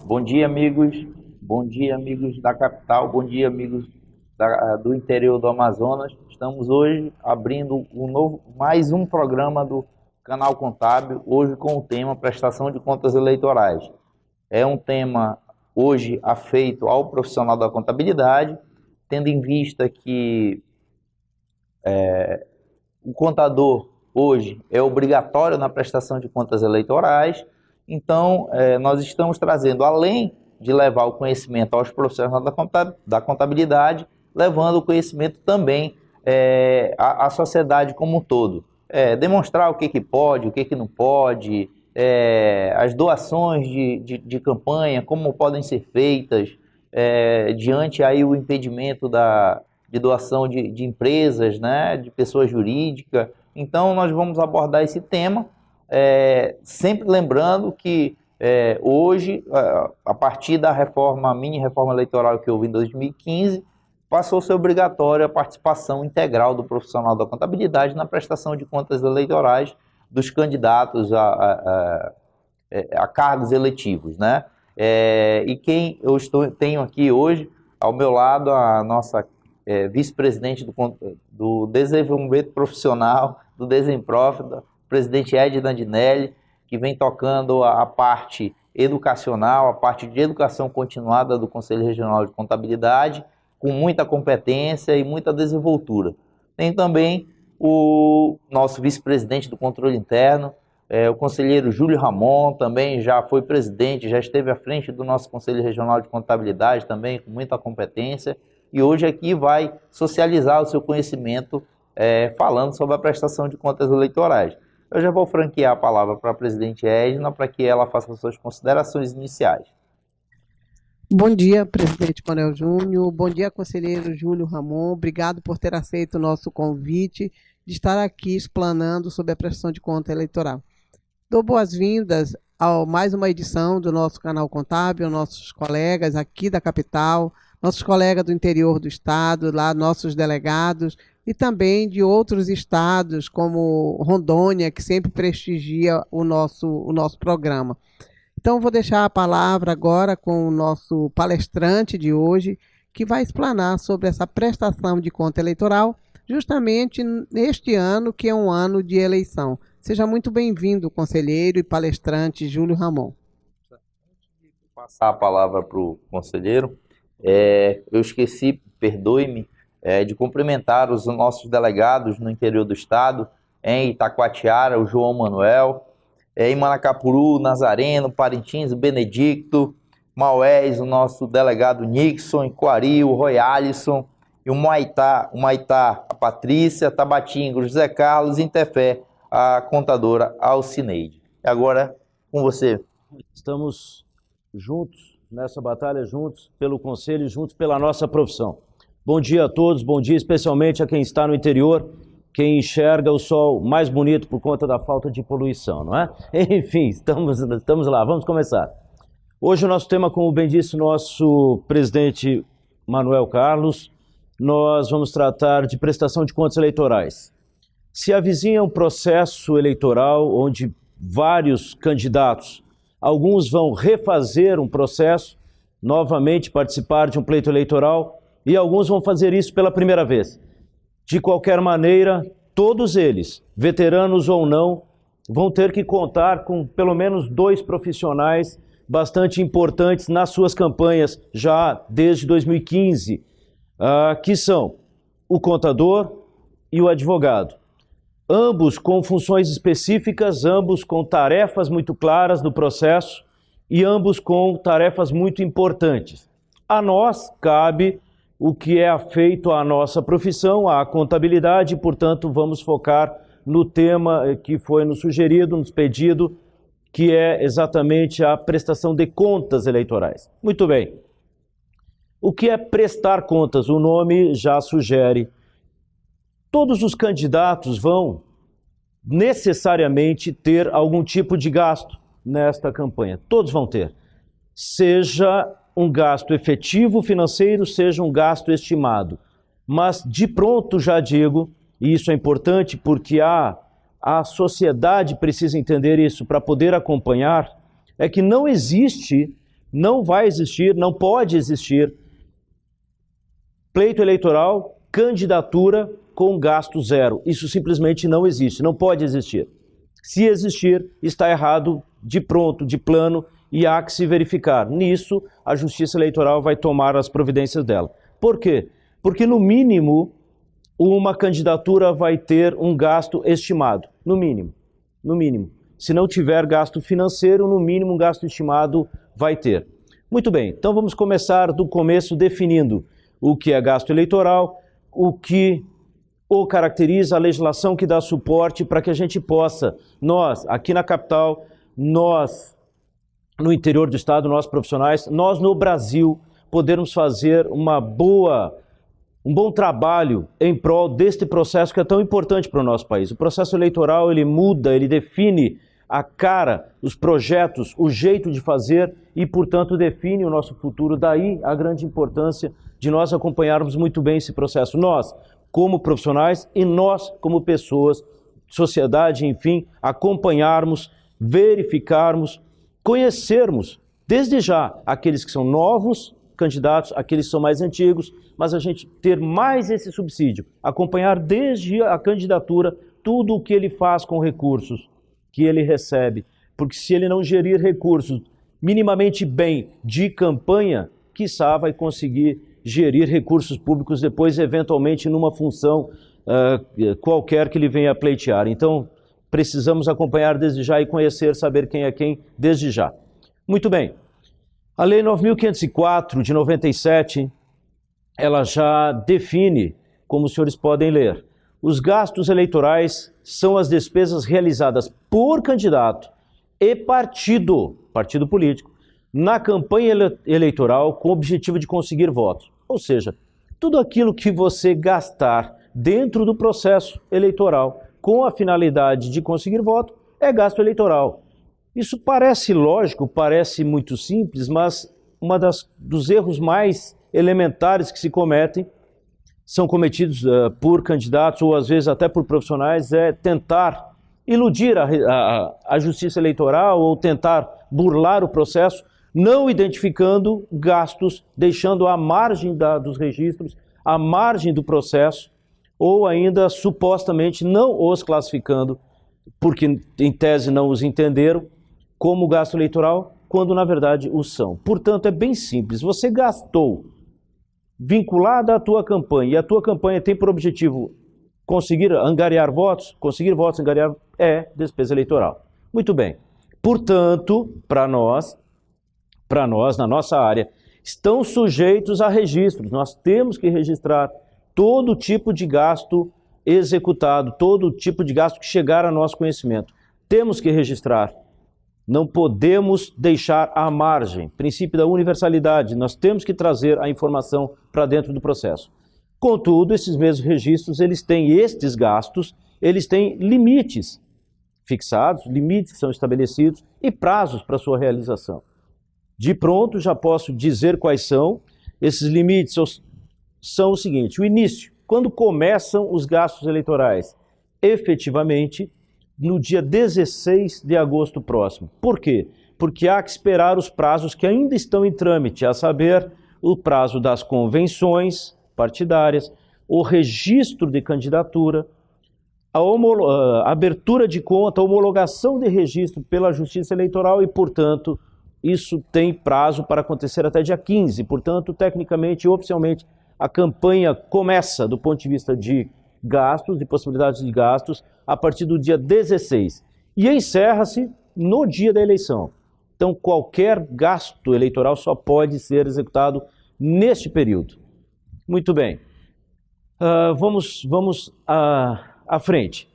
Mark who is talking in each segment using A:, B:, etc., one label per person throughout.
A: Bom dia, amigos. Bom dia, amigos da capital. Bom dia, amigos do interior do Amazonas. Estamos hoje abrindo mais um programa do Canal Contábil, hoje com o tema prestação de contas eleitorais. É um tema hoje afeito ao profissional da contabilidade, tendo em vista que o contador hoje é obrigatório na prestação de contas eleitorais. Então, nós estamos trazendo, além de levar o conhecimento aos profissionais da contabilidade, levando o conhecimento também à sociedade como um todo. Demonstrar o que pode, o que não pode, as doações de campanha, como podem ser feitas, diante aí o impedimento de doação de empresas, né, de pessoa jurídica. Então, nós vamos abordar esse tema, sempre lembrando que hoje, a partir da mini-reforma eleitoral que houve em 2015, passou a ser obrigatória a participação integral do profissional da contabilidade na prestação de contas eleitorais dos candidatos a cargos eletivos, né? E quem tenho aqui hoje, ao meu lado, a nossa vice-presidente do Desenvolvimento Profissional, do Desemprof, presidente Edna Dandinelli, que vem tocando a parte educacional, a parte de educação continuada do Conselho Regional de Contabilidade, com muita competência e muita desenvoltura. Tem também o nosso vice-presidente do Controle Interno, o conselheiro Júlio Ramon, também já foi presidente, já esteve à frente do nosso Conselho Regional de Contabilidade, também com muita competência, e hoje aqui vai socializar o seu conhecimento falando sobre a prestação de contas eleitorais. Eu já vou franquear a palavra para a presidente Edna para que ela faça suas considerações iniciais.
B: Bom dia, presidente Manuel Júnior. Bom dia, conselheiro Júlio Ramon. Obrigado por ter aceito o nosso convite de estar aqui explanando sobre a prestação de conta eleitoral. Dou boas-vindas a mais uma edição do nosso canal contábil, nossos colegas aqui da capital, nossos colegas do interior do estado, lá nossos delegados, e também de outros estados, como Rondônia, que sempre prestigia o nosso programa. Então, vou deixar a palavra agora com o nosso palestrante de hoje, que vai explanar sobre essa prestação de conta eleitoral, justamente neste ano, que é um ano de eleição. Seja muito bem-vindo, conselheiro e palestrante Júlio Ramon.
A: Antes de passar a palavra para o conselheiro, eu esqueci, perdoe-me, de cumprimentar os nossos delegados no interior do estado, em Itacoatiara, o João Manuel, em Manacapuru, Nazareno, Parintins, Benedicto, Maués, o nosso delegado Nixon, Coari, o Roy Alisson, e o Maitá, a Patrícia, Tabatinga, o José Carlos, e Intefé, a contadora Alcineide. E agora, com você.
C: Estamos juntos, nessa batalha, juntos pelo Conselho, juntos pela nossa profissão. Bom dia a todos, bom dia especialmente a quem está no interior, quem enxerga o sol mais bonito por conta da falta de poluição, não é? Enfim, estamos lá, vamos começar. Hoje o nosso tema, como bem disse o nosso presidente Manuel Carlos, nós vamos tratar de prestação de contas eleitorais. Se avizinha um processo eleitoral onde vários candidatos, alguns vão refazer um processo, novamente participar de um pleito eleitoral, e alguns vão fazer isso pela primeira vez. De qualquer maneira, todos eles, veteranos ou não, vão ter que contar com pelo menos 2 profissionais bastante importantes nas suas campanhas já desde 2015, que são o contador e o advogado. Ambos com funções específicas, ambos com tarefas muito claras do processo e ambos com tarefas muito importantes. A nós cabe o que é afeito à nossa profissão, à contabilidade, e, portanto, vamos focar no tema que foi nos sugerido, nos pedido, que é exatamente a prestação de contas eleitorais. Muito bem. O que é prestar contas? O nome já sugere. Todos os candidatos vão necessariamente ter algum tipo de gasto nesta campanha. Todos vão ter. Seja um gasto efetivo financeiro, seja um gasto estimado. Mas, de pronto, já digo, e isso é importante porque a sociedade precisa entender isso para poder acompanhar, é que não existe Não vai existir, não pode existir pleito eleitoral, candidatura com gasto zero. Isso simplesmente não existe, não pode existir. Se existir, está errado de pronto, de plano, e há que se verificar. Nisso, a Justiça Eleitoral vai tomar as providências dela. Por quê? Porque, no mínimo, uma candidatura vai ter um gasto estimado. No mínimo. No mínimo. Se não tiver gasto financeiro, no mínimo um gasto estimado vai ter. Muito bem, então vamos começar do começo definindo o que é gasto eleitoral, o que o caracteriza, a legislação que dá suporte para que a gente possa, nós aqui na capital, nós no interior do estado, nós profissionais, nós no Brasil, podermos fazer um bom trabalho em prol deste processo que é tão importante para o nosso país. O processo eleitoral, ele muda, ele define a cara, os projetos, o jeito de fazer e, portanto, define o nosso futuro. Daí a grande importância de nós acompanharmos muito bem esse processo. Nós, como profissionais, e nós, como pessoas, sociedade, enfim, acompanharmos, verificarmos, conhecermos, desde já, aqueles que são novos candidatos, aqueles que são mais antigos, mas a gente ter mais esse subsídio, acompanhar desde a candidatura tudo o que ele faz com recursos que ele recebe, porque se ele não gerir recursos minimamente bem de campanha, quiçá vai conseguir gerir recursos públicos depois, eventualmente, numa função qualquer que ele venha a pleitear. Então, precisamos acompanhar desde já e conhecer, saber quem é quem desde já. Muito bem. A Lei 9.504, de 97, ela já define, como os senhores podem ler, os gastos eleitorais são as despesas realizadas por candidato e partido político, na campanha eleitoral com o objetivo de conseguir votos. Ou seja, tudo aquilo que você gastar dentro do processo eleitoral com a finalidade de conseguir voto é gasto eleitoral. Isso parece lógico, parece muito simples, mas dos erros mais elementares que se cometem, são cometidos por candidatos ou às vezes até por profissionais, é tentar iludir a justiça eleitoral ou tentar burlar o processo, não identificando gastos, deixando à margem dos registros, à margem do processo, ou ainda supostamente não os classificando, porque em tese não os entenderam, como gasto eleitoral, quando na verdade os são. Portanto, é bem simples, você gastou vinculada à tua campanha, e a tua campanha tem por objetivo conseguir angariar votos, angariar é despesa eleitoral. Muito bem. Portanto, para nós, na nossa área, estão sujeitos a registros. Nós temos que registrar todo tipo de gasto executado, todo tipo de gasto que chegar a nosso conhecimento. Temos que registrar. Não podemos deixar à margem. Princípio da universalidade. Nós temos que trazer a informação para dentro do processo. Contudo, esses mesmos registros, estes gastos, eles têm limites fixados, limites que são estabelecidos e prazos para sua realização. De pronto, já posso dizer quais são. Esses limites são o seguinte: o início, quando começam os gastos eleitorais, efetivamente, no dia 16 de agosto próximo. Por quê? Porque há que esperar os prazos que ainda estão em trâmite, a saber, o prazo das convenções partidárias, o registro de candidatura, a abertura de conta, a homologação de registro pela Justiça Eleitoral e, portanto, isso tem prazo para acontecer até dia 15. Portanto, tecnicamente e oficialmente, a campanha começa do ponto de vista de gastos, de possibilidades de gastos, a partir do dia 16 e encerra-se no dia da eleição. Então, qualquer gasto eleitoral só pode ser executado neste período. Muito bem. Vamos à frente.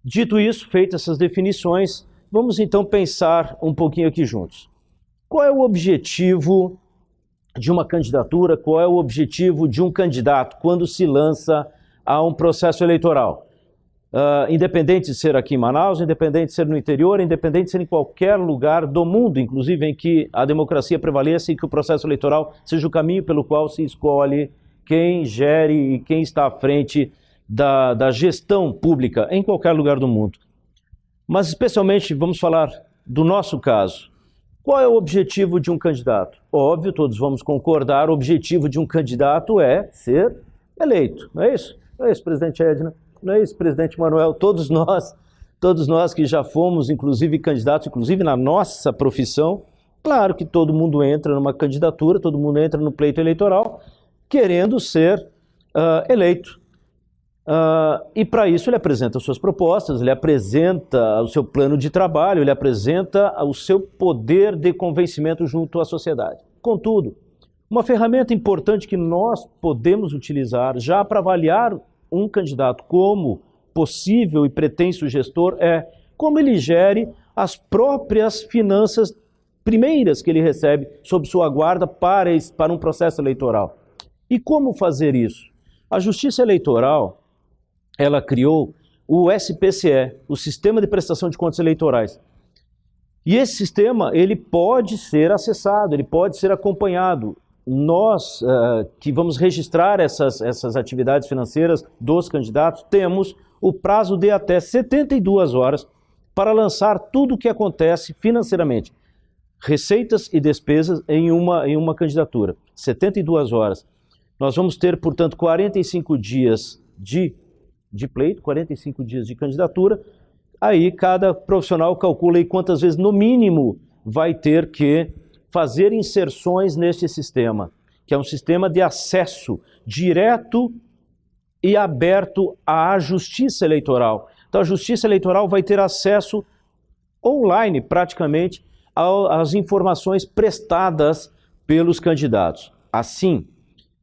C: Dito isso, feitas essas definições, vamos então pensar um pouquinho aqui juntos. Qual é o objetivo de uma candidatura? Qual é o objetivo de um candidato quando se lança a um processo eleitoral? Independente de ser aqui em Manaus, independente de ser no interior, independente de ser em qualquer lugar do mundo, inclusive em que a democracia prevaleça e que o processo eleitoral seja o caminho pelo qual se escolhe quem gere e quem está à frente da gestão pública em qualquer lugar do mundo. Mas especialmente vamos falar do nosso caso. Qual é o objetivo de um candidato? Óbvio, todos vamos concordar, o objetivo de um candidato é ser eleito, não é isso? Não é isso, presidente Edna? Não é isso, presidente Manuel? Todos nós que já fomos, inclusive, candidatos, inclusive na nossa profissão, claro que todo mundo entra numa candidatura, todo mundo entra no pleito eleitoral, querendo ser eleito. E para isso ele apresenta suas propostas, ele apresenta o seu plano de trabalho, ele apresenta o seu poder de convencimento junto à sociedade. Contudo, uma ferramenta importante que nós podemos utilizar já para avaliar um candidato como possível e pretenso gestor é como ele gere as próprias finanças primeiras que ele recebe sob sua guarda para um processo eleitoral. E como fazer isso? A Justiça Eleitoral, ela criou o SPCE, o Sistema de Prestação de Contas Eleitorais. E esse sistema, ele pode ser acessado, ele pode ser acompanhado. Nós, que vamos registrar essas atividades financeiras dos candidatos, temos o prazo de até 72 horas para lançar tudo o que acontece financeiramente. Receitas e despesas em uma candidatura. 72 horas. Nós vamos ter, portanto, 45 dias de pleito, 45 dias de candidatura, aí cada profissional calcula aí quantas vezes, no mínimo, vai ter que fazer inserções neste sistema, que é um sistema de acesso direto e aberto à Justiça Eleitoral. Então, a Justiça Eleitoral vai ter acesso online, praticamente, às informações prestadas pelos candidatos. Assim,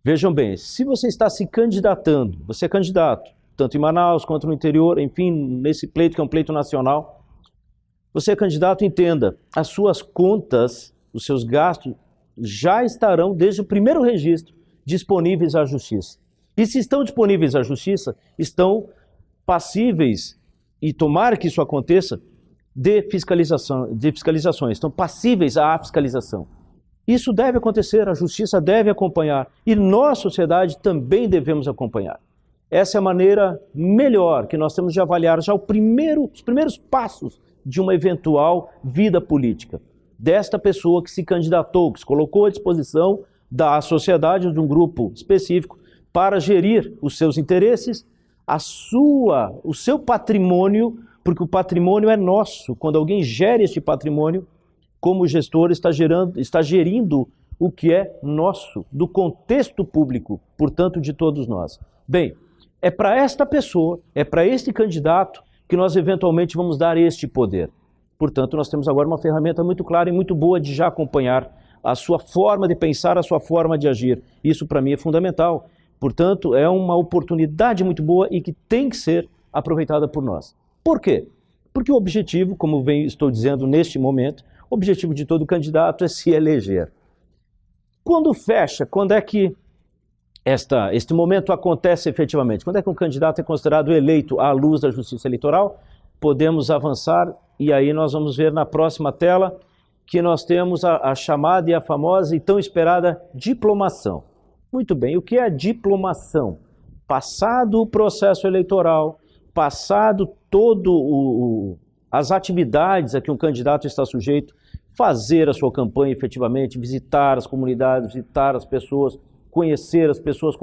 C: vejam bem, se você está se candidatando, você é candidato, tanto em Manaus quanto no interior, enfim, nesse pleito que é um pleito nacional. Você é candidato, entenda, as suas contas, os seus gastos já estarão, desde o primeiro registro, disponíveis à Justiça. E se estão disponíveis à Justiça, estão passíveis, e tomara que isso aconteça, de fiscalizações, estão passíveis à fiscalização. Isso deve acontecer, a Justiça deve acompanhar, e nós, sociedade, também devemos acompanhar. Essa é a maneira melhor que nós temos de avaliar já os primeiros passos de uma eventual vida política. Desta pessoa que se candidatou, que se colocou à disposição da sociedade, de um grupo específico, para gerir os seus interesses, o seu patrimônio, porque o patrimônio é nosso. Quando alguém gera este patrimônio, como gestor, está gerindo o que é nosso, do contexto público, portanto, de todos nós. Bem, é para esta pessoa, é para este candidato que nós eventualmente vamos dar este poder. Portanto, nós temos agora uma ferramenta muito clara e muito boa de já acompanhar a sua forma de pensar, a sua forma de agir. Isso para mim é fundamental. Portanto, é uma oportunidade muito boa e que tem que ser aproveitada por nós. Por quê? Porque o objetivo, como estou dizendo neste momento, o objetivo de todo candidato é se eleger. Quando fecha, quando é que este momento acontece efetivamente? Quando é que um candidato é considerado eleito à luz da Justiça Eleitoral? Podemos avançar e aí nós vamos ver na próxima tela que nós temos a chamada e a famosa e tão esperada diplomação. Muito bem, o que é a diplomação? Passado o processo eleitoral, passado as atividades a que um candidato está sujeito, fazer a sua campanha efetivamente, visitar as comunidades, visitar as pessoas, conhecer as pessoas,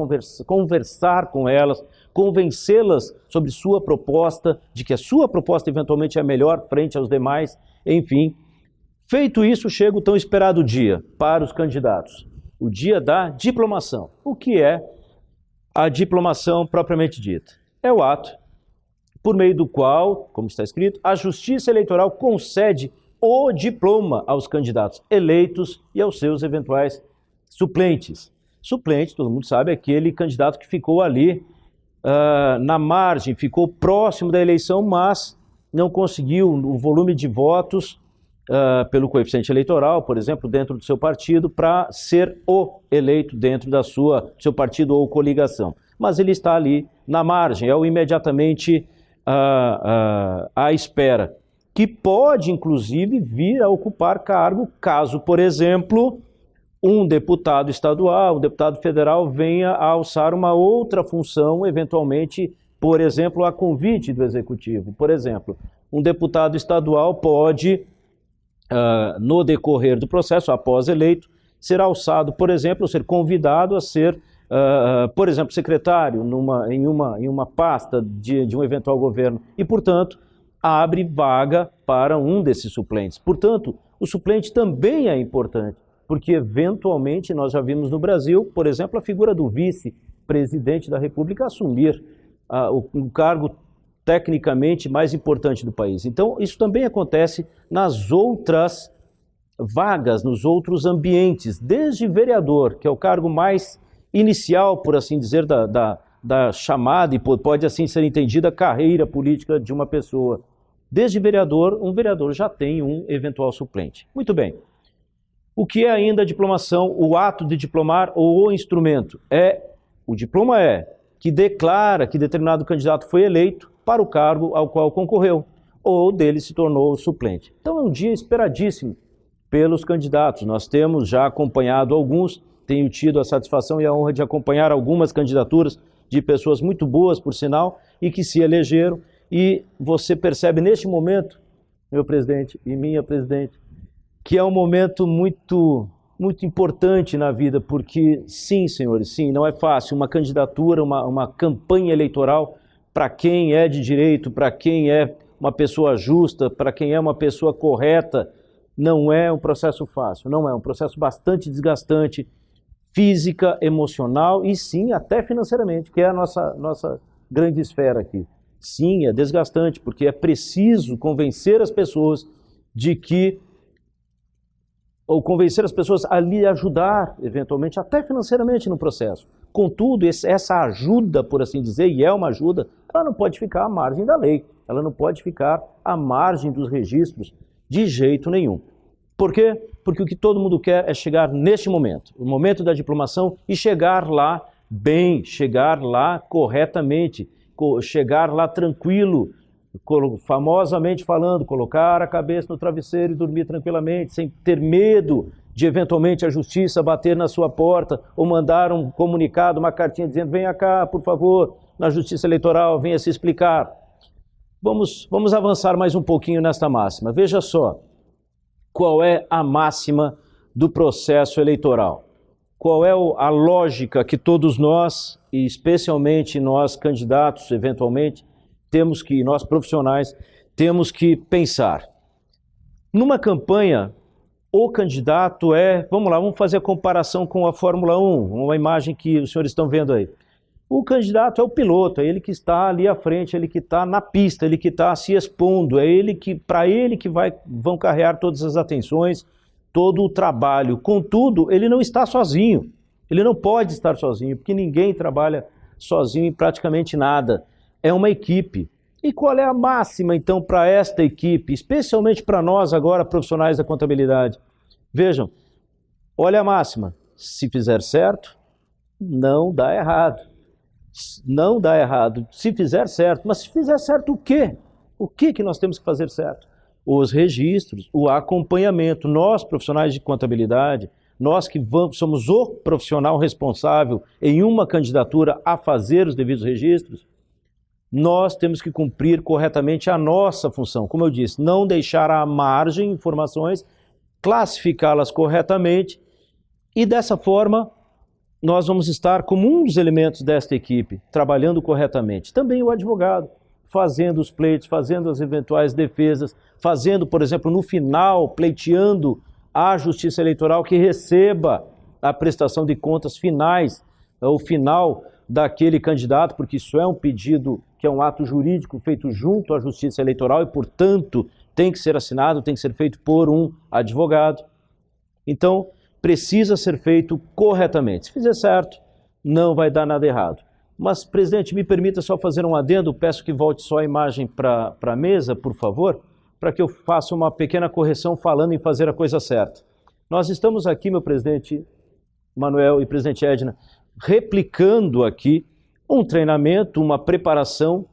C: conversar com elas, convencê-las sobre sua proposta, de que a sua proposta eventualmente é a melhor frente aos demais, enfim. Feito isso, chega o tão esperado dia para os candidatos, o dia da diplomação. O que é a diplomação propriamente dita? É o ato por meio do qual, como está escrito, a Justiça Eleitoral concede o diploma aos candidatos eleitos e aos seus eventuais suplentes. Suplente, todo mundo sabe, é aquele candidato que ficou ali na margem, ficou próximo da eleição, mas não conseguiu o volume de votos pelo coeficiente eleitoral, por exemplo, dentro do seu partido, para ser o eleito dentro do seu partido ou coligação. Mas ele está ali na margem, é o imediatamente à espera, que pode, inclusive, vir a ocupar cargo, caso, por exemplo, um deputado estadual, um deputado federal venha a alçar uma outra função, eventualmente, por exemplo, a convite do Executivo. Por exemplo, um deputado estadual pode no decorrer do processo, após eleito, ser alçado, por exemplo, ser convidado a ser, por exemplo, secretário em uma pasta de um eventual governo e, portanto, abre vaga para um desses suplentes. Portanto, o suplente também é importante, porque eventualmente nós já vimos no Brasil, por exemplo, a figura do vice-presidente da República assumir o cargo tecnicamente mais importante do país. Então, isso também acontece nas outras vagas, nos outros ambientes, desde vereador, que é o cargo mais inicial, por assim dizer, da chamada, e pode assim ser entendida, carreira política de uma pessoa. Desde vereador, um vereador já tem um eventual suplente. Muito bem. O que é ainda a diplomação, o ato de diplomar ou o instrumento? O diploma que declara que determinado candidato foi eleito para o cargo ao qual concorreu, ou dele se tornou suplente. Então é um dia esperadíssimo pelos candidatos. Nós temos já acompanhado alguns, tenho tido a satisfação e a honra de acompanhar algumas candidaturas de pessoas muito boas, por sinal, e que se elegeram. E você percebe neste momento, meu presidente e minha presidente, que é um momento muito importante na vida, porque sim, senhores, sim, não é fácil. Uma candidatura, uma campanha eleitoral, para quem é de direito, para quem é uma pessoa justa, para quem é uma pessoa correta, não é um processo fácil, não é um processo bastante desgastante, física, emocional e sim, até financeiramente, que é a nossa grande esfera aqui. Sim, é desgastante, porque é preciso convencer as pessoas ou convencer as pessoas a lhe ajudar, eventualmente, até financeiramente no processo. Contudo, essa ajuda, por assim dizer, e é uma ajuda, ela não pode ficar à margem da lei, ela não pode ficar à margem dos registros de jeito nenhum. Por quê? Porque o que todo mundo quer é chegar neste momento, o momento da diplomação, e chegar lá bem, chegar lá corretamente, chegar lá tranquilo, famosamente falando, colocar a cabeça no travesseiro e dormir tranquilamente, sem ter medo de eventualmente a justiça bater na sua porta ou mandar um comunicado, uma cartinha dizendo: venha cá, por favor, na justiça eleitoral, venha se explicar. Vamos avançar mais um pouquinho nesta máxima. Veja só, qual é a máxima do processo eleitoral? Qual é a lógica que todos nós, e especialmente nós candidatos, eventualmente, nós profissionais, temos que pensar? Numa campanha, o candidato vamos fazer a comparação com a Fórmula 1, uma imagem que os senhores estão vendo aí. O candidato é o piloto, é ele que está ali à frente, ele que está na pista, ele que está se expondo, para ele que vão carregar todas as atenções, todo o trabalho. Contudo, ele não está sozinho, ele não pode estar sozinho, porque ninguém trabalha sozinho em praticamente nada. É uma equipe. E qual é a máxima, então, para esta equipe, especialmente para nós agora, profissionais da contabilidade? Vejam, olha a máxima: se fizer certo, não dá errado. Não dá errado se fizer certo, mas se fizer certo o quê? O que nós temos que fazer certo? Os registros, o acompanhamento. Nós, profissionais de contabilidade, nós que somos o profissional responsável em uma candidatura a fazer os devidos registros, nós temos que cumprir corretamente a nossa função. Como eu disse, não deixar à margem informações, classificá-las corretamente e dessa forma nós vamos estar como um dos elementos desta equipe, trabalhando corretamente. Também o advogado, fazendo os pleitos, fazendo as eventuais defesas, fazendo, por exemplo, no final, pleiteando a Justiça Eleitoral que receba a prestação de contas finais, o final daquele candidato, porque isso é um pedido que é um ato jurídico feito junto à Justiça Eleitoral e, portanto, tem que ser assinado, tem que ser feito por um advogado. Então, precisa ser feito corretamente. Se fizer certo, não vai dar nada errado. Mas, presidente, me permita só fazer um adendo, peço que volte só a imagem para a mesa, por favor, para que eu faça uma pequena correção falando em fazer a coisa certa. Nós estamos aqui, meu presidente Manuel e presidente Edna, replicando aqui um treinamento, uma preparação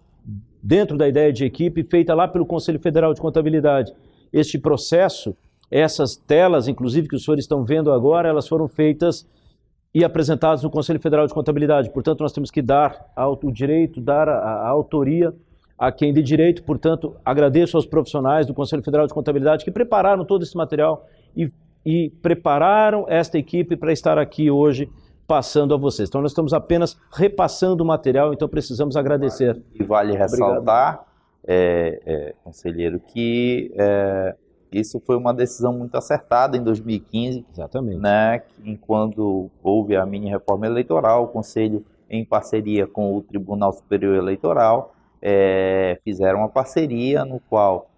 C: dentro da ideia de equipe feita lá pelo Conselho Federal de Contabilidade. Este processo, essas telas, inclusive, que os senhores estão vendo agora, elas foram feitas e apresentadas no Conselho Federal de Contabilidade. Portanto, nós temos que dar o direito, dar a autoria a quem de direito. Portanto, agradeço aos profissionais do Conselho Federal de Contabilidade que prepararam todo esse material e prepararam esta equipe para estar aqui hoje passando a vocês. Então, nós estamos apenas repassando o material, então precisamos agradecer.
A: E vale ressaltar, conselheiro, que isso foi uma decisão muito acertada em 2015.
C: Exatamente.
A: Né, quando houve a mini-reforma eleitoral, o Conselho, em parceria com o Tribunal Superior Eleitoral, fizeram uma parceria no qual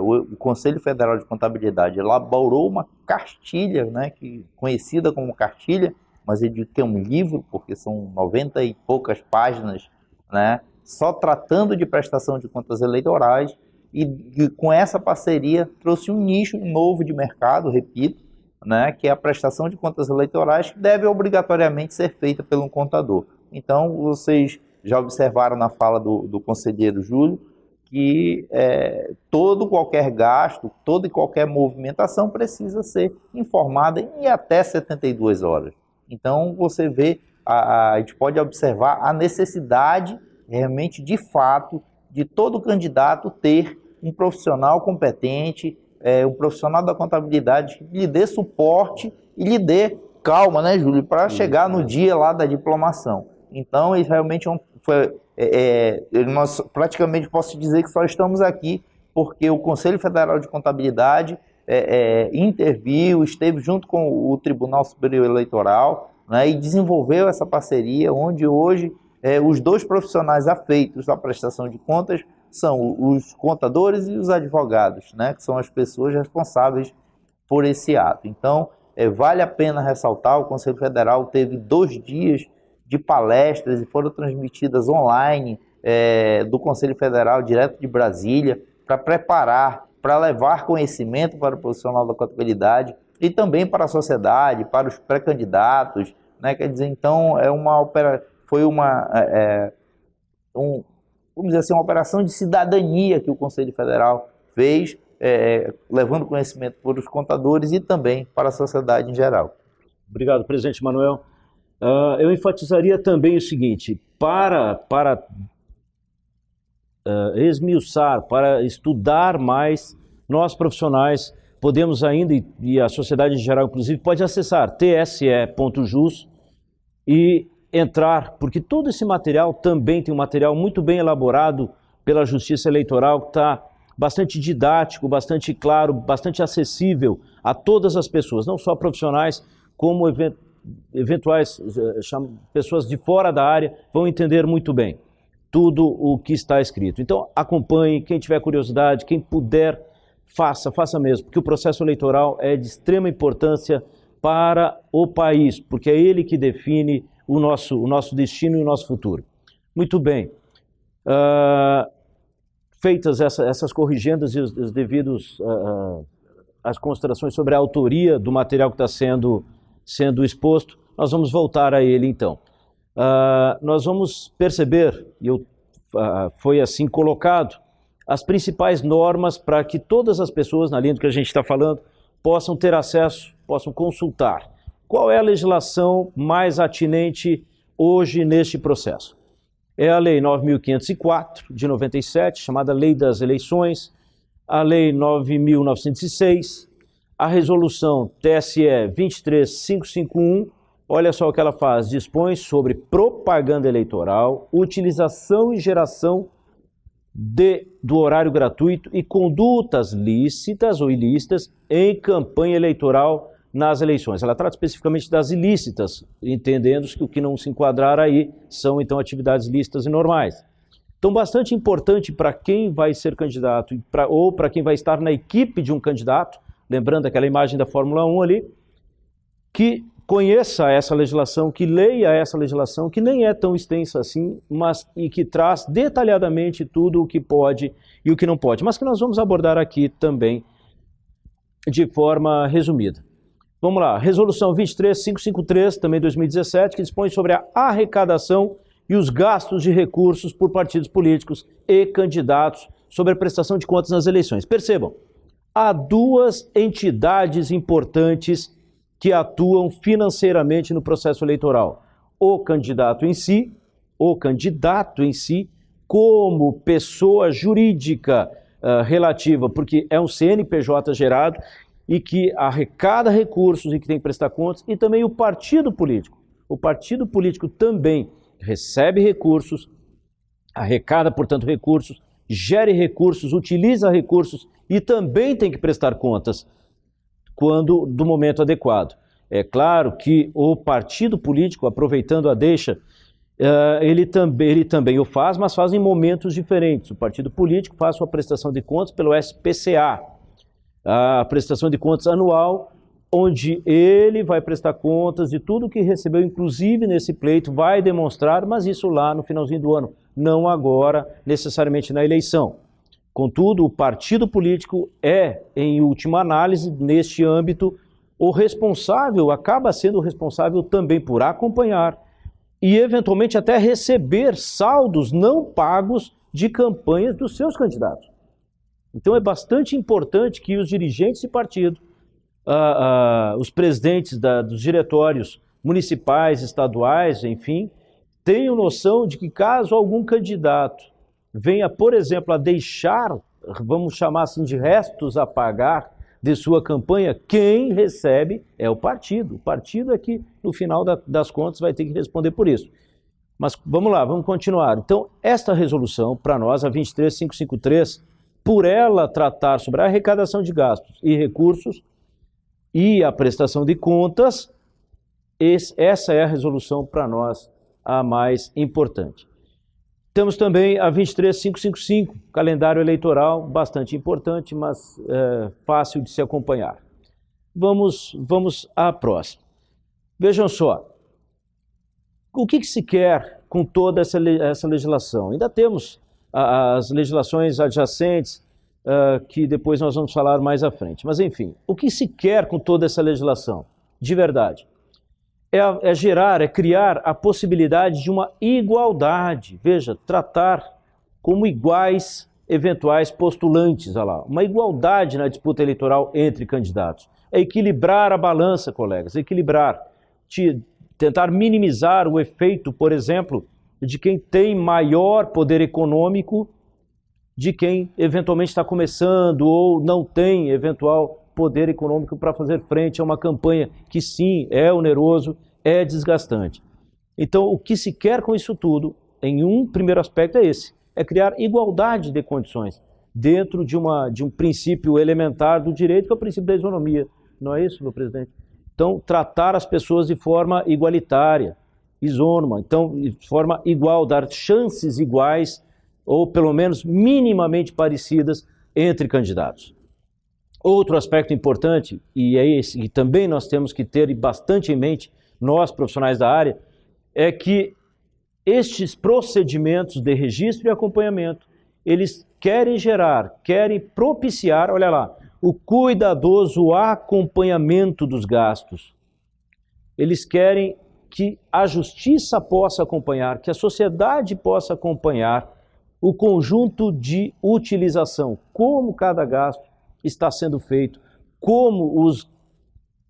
A: o Conselho Federal de Contabilidade elaborou uma cartilha, né, conhecida como cartilha, mas eu digo que é um livro, porque são 90 e poucas páginas, né, só tratando de prestação de contas eleitorais, e com essa parceria trouxe um nicho novo de mercado, repito, né, que é a prestação de contas eleitorais, que deve obrigatoriamente ser feita pelo contador. Então, vocês já observaram na fala do conselheiro Júlio que todo qualquer gasto, toda e qualquer movimentação precisa ser informada em até 72 horas. Então, você vê, a gente pode observar a necessidade, realmente, de fato, de todo candidato ter um profissional competente, um profissional da contabilidade que lhe dê suporte e lhe dê calma, né, Júlio, para chegar no dia lá da diplomação. Então, isso realmente nós praticamente posso dizer que só estamos aqui porque o Conselho Federal de Contabilidade interviu, esteve junto com o Tribunal Superior Eleitoral, né, e desenvolveu essa parceria, onde hoje os dois profissionais afeitos da prestação de contas são os contadores e os advogados, né, que são as pessoas responsáveis por esse ato. Então, vale a pena ressaltar, o Conselho Federal teve 2 dias de palestras e foram transmitidas online do Conselho Federal, direto de Brasília, para preparar, para levar conhecimento para o profissional da contabilidade e também para a sociedade, para os pré-candidatos, né? Quer dizer, então, vamos dizer assim, uma operação de cidadania que o Conselho Federal fez, levando conhecimento para os contadores e também para a sociedade em geral.
C: Obrigado, presidente Manuel. Eu enfatizaria também o seguinte, para esmiuçar, para estudar mais, nós profissionais podemos ainda, e a sociedade em geral inclusive, pode acessar tse.jus e entrar, porque todo esse material também tem um material muito bem elaborado pela Justiça Eleitoral, que está bastante didático, bastante claro, bastante acessível a todas as pessoas, não só profissionais, como eventuais pessoas de fora da área vão entender muito bem tudo o que está escrito. Então, acompanhe, quem tiver curiosidade, quem puder, faça mesmo, porque o processo eleitoral é de extrema importância para o país, porque é ele que define o nosso destino e o nosso futuro. Muito bem. Feitas essas corrigendas e os devidos as considerações sobre a autoria do material que está sendo exposto, nós vamos voltar a ele então. Nós vamos perceber, e foi assim colocado, as principais normas para que todas as pessoas, na linha do que a gente está falando, possam ter acesso, possam consultar. Qual é a legislação mais atinente hoje neste processo? É a Lei 9.504, de 97, chamada Lei das Eleições, a Lei 9.906, a Resolução TSE 23551, olha só o que ela faz, dispõe sobre propaganda eleitoral, utilização e geração do horário gratuito e condutas lícitas ou ilícitas em campanha eleitoral nas eleições. Ela trata especificamente das ilícitas, entendendo que o que não se enquadrar aí são, então, atividades lícitas e normais. Então, bastante importante para quem vai ser candidato ou para quem vai estar na equipe de um candidato, lembrando aquela imagem da Fórmula 1 ali, que conheça essa legislação, que leia essa legislação, que nem é tão extensa assim, mas e que traz detalhadamente tudo o que pode e o que não pode, mas que nós vamos abordar aqui também de forma resumida. Vamos lá, Resolução 23553, também 2017, que dispõe sobre a arrecadação e os gastos de recursos por partidos políticos e candidatos sobre a prestação de contas nas eleições. Percebam, há 2 entidades importantes que atuam financeiramente no processo eleitoral. O candidato em si como pessoa jurídica relativa, porque é um CNPJ gerado e que arrecada recursos e que tem que prestar contas, e também o partido político. O partido político também recebe recursos, arrecada, portanto, recursos, gere recursos, utiliza recursos e também tem que prestar contas quando do momento adequado. É claro que o partido político, aproveitando a deixa, ele também o faz, mas faz em momentos diferentes. O partido político faz sua prestação de contas pelo SPCA, a prestação de contas anual, onde ele vai prestar contas de tudo que recebeu, inclusive nesse pleito, vai demonstrar, mas isso lá no finalzinho do ano, não agora, necessariamente na eleição. Contudo, o partido político é, em última análise, neste âmbito, o responsável, acaba sendo o responsável também por acompanhar e, eventualmente, até receber saldos não pagos de campanhas dos seus candidatos. Então, é bastante importante que os dirigentes de partido, os presidentes dos diretórios municipais, estaduais, enfim, tenham noção de que caso algum candidato venha, por exemplo, a deixar, vamos chamar assim, de restos a pagar de sua campanha, quem recebe é o partido. O partido é que, no final das contas, vai ter que responder por isso. Mas vamos lá, vamos continuar. Então, esta resolução, para nós, a 23553, por ela tratar sobre a arrecadação de gastos e recursos e a prestação de contas, essa é a resolução para nós a mais importante. Temos também a 23555, calendário eleitoral, bastante importante, mas fácil de se acompanhar. Vamos à próxima. Vejam só, o que se quer com toda essa legislação? Ainda temos as legislações adjacentes, que depois nós vamos falar mais à frente. Mas, enfim, o que se quer com toda essa legislação, de verdade? É criar a possibilidade de uma igualdade. Veja, tratar como iguais eventuais postulantes, olha lá, uma igualdade na disputa eleitoral entre candidatos. É equilibrar a balança, colegas, equilibrar, tentar minimizar o efeito, por exemplo, de quem tem maior poder econômico, de quem eventualmente está começando ou não tem eventual poder econômico para fazer frente a uma campanha que sim, é oneroso, é desgastante. Então, o que se quer com isso tudo, em um primeiro aspecto é esse, é criar igualdade de condições dentro de um princípio elementar do direito, que é o princípio da isonomia. Não é isso, meu presidente? Então, tratar as pessoas de forma igualitária, isônoma, então, de forma igual, dar chances iguais, ou pelo menos minimamente parecidas entre candidatos. Outro aspecto importante, e é esse que também nós temos que ter bastante em mente, nós profissionais da área, é que estes procedimentos de registro e acompanhamento, eles querem propiciar, olha lá, o cuidadoso acompanhamento dos gastos. Eles querem que a justiça possa acompanhar, que a sociedade possa acompanhar o conjunto de utilização, como cada gasto está sendo feito, como os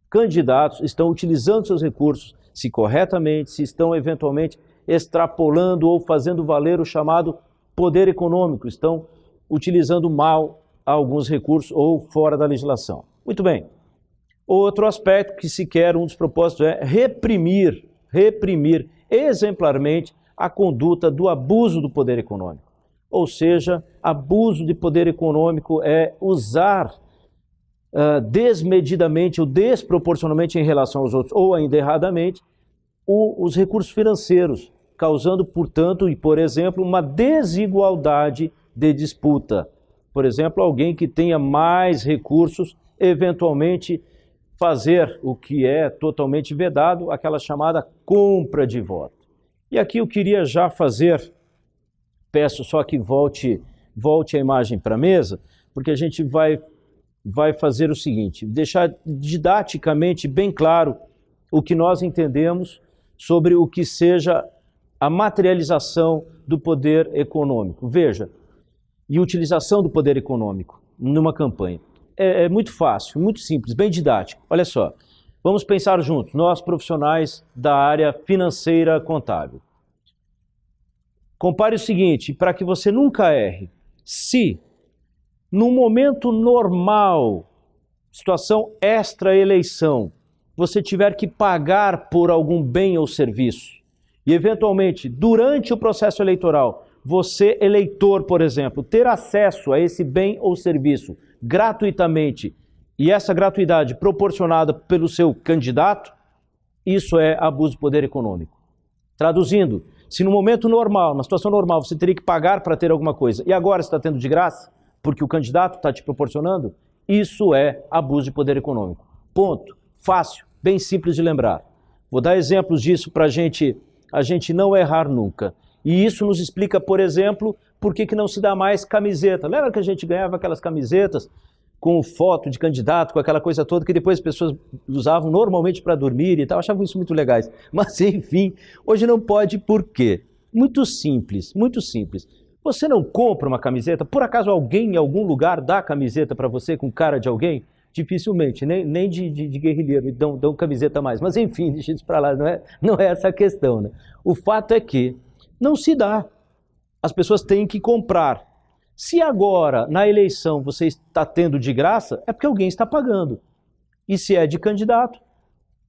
C: candidatos estão utilizando seus recursos, se corretamente, se estão eventualmente extrapolando ou fazendo valer o chamado poder econômico, estão utilizando mal alguns recursos ou fora da legislação. Muito bem. Outro aspecto que se quer, um dos propósitos é reprimir exemplarmente a conduta do abuso do poder econômico. Ou seja, abuso de poder econômico é usar desmedidamente ou desproporcionalmente em relação aos outros, ou ainda erradamente, os recursos financeiros, causando, portanto, e por exemplo, uma desigualdade de disputa. Por exemplo, alguém que tenha mais recursos, eventualmente fazer o que é totalmente vedado, aquela chamada compra de voto. E aqui eu queria já fazer, peço só que volte a imagem para a mesa, porque a gente vai fazer o seguinte, deixar didaticamente bem claro o que nós entendemos sobre o que seja a materialização do poder econômico. Veja, e utilização do poder econômico numa campanha. É muito fácil, muito simples, bem didático. Olha só, vamos pensar juntos, nós profissionais da área financeira contábil. Compare o seguinte, para que você nunca erre. Se, no momento normal, situação extra-eleição, você tiver que pagar por algum bem ou serviço, e eventualmente, durante o processo eleitoral, você, eleitor, por exemplo, ter acesso a esse bem ou serviço gratuitamente, e essa gratuidade proporcionada pelo seu candidato, isso é abuso de poder econômico. Traduzindo, se no momento normal, na situação normal, você teria que pagar para ter alguma coisa, e agora você está tendo de graça, porque o candidato está te proporcionando, isso é abuso de poder econômico. Ponto. Fácil, bem simples de lembrar. Vou dar exemplos disso para a gente não errar nunca. E isso nos explica, por exemplo, por que não se dá mais camiseta. Lembra que a gente ganhava aquelas camisetas com foto de candidato, com aquela coisa toda que depois as pessoas usavam normalmente para dormir e tal, achavam isso muito legais. Mas enfim, hoje não pode por quê? Muito simples, muito simples. Você não compra uma camiseta, por acaso alguém em algum lugar dá camiseta para você com cara de alguém? Dificilmente, nem de guerrilheiro dão camiseta mais. Mas enfim, deixa isso para lá, não é essa a questão, né? O fato é que não se dá. As pessoas têm que comprar. Se agora, na eleição, você está tendo de graça, é porque alguém está pagando. E se é de candidato,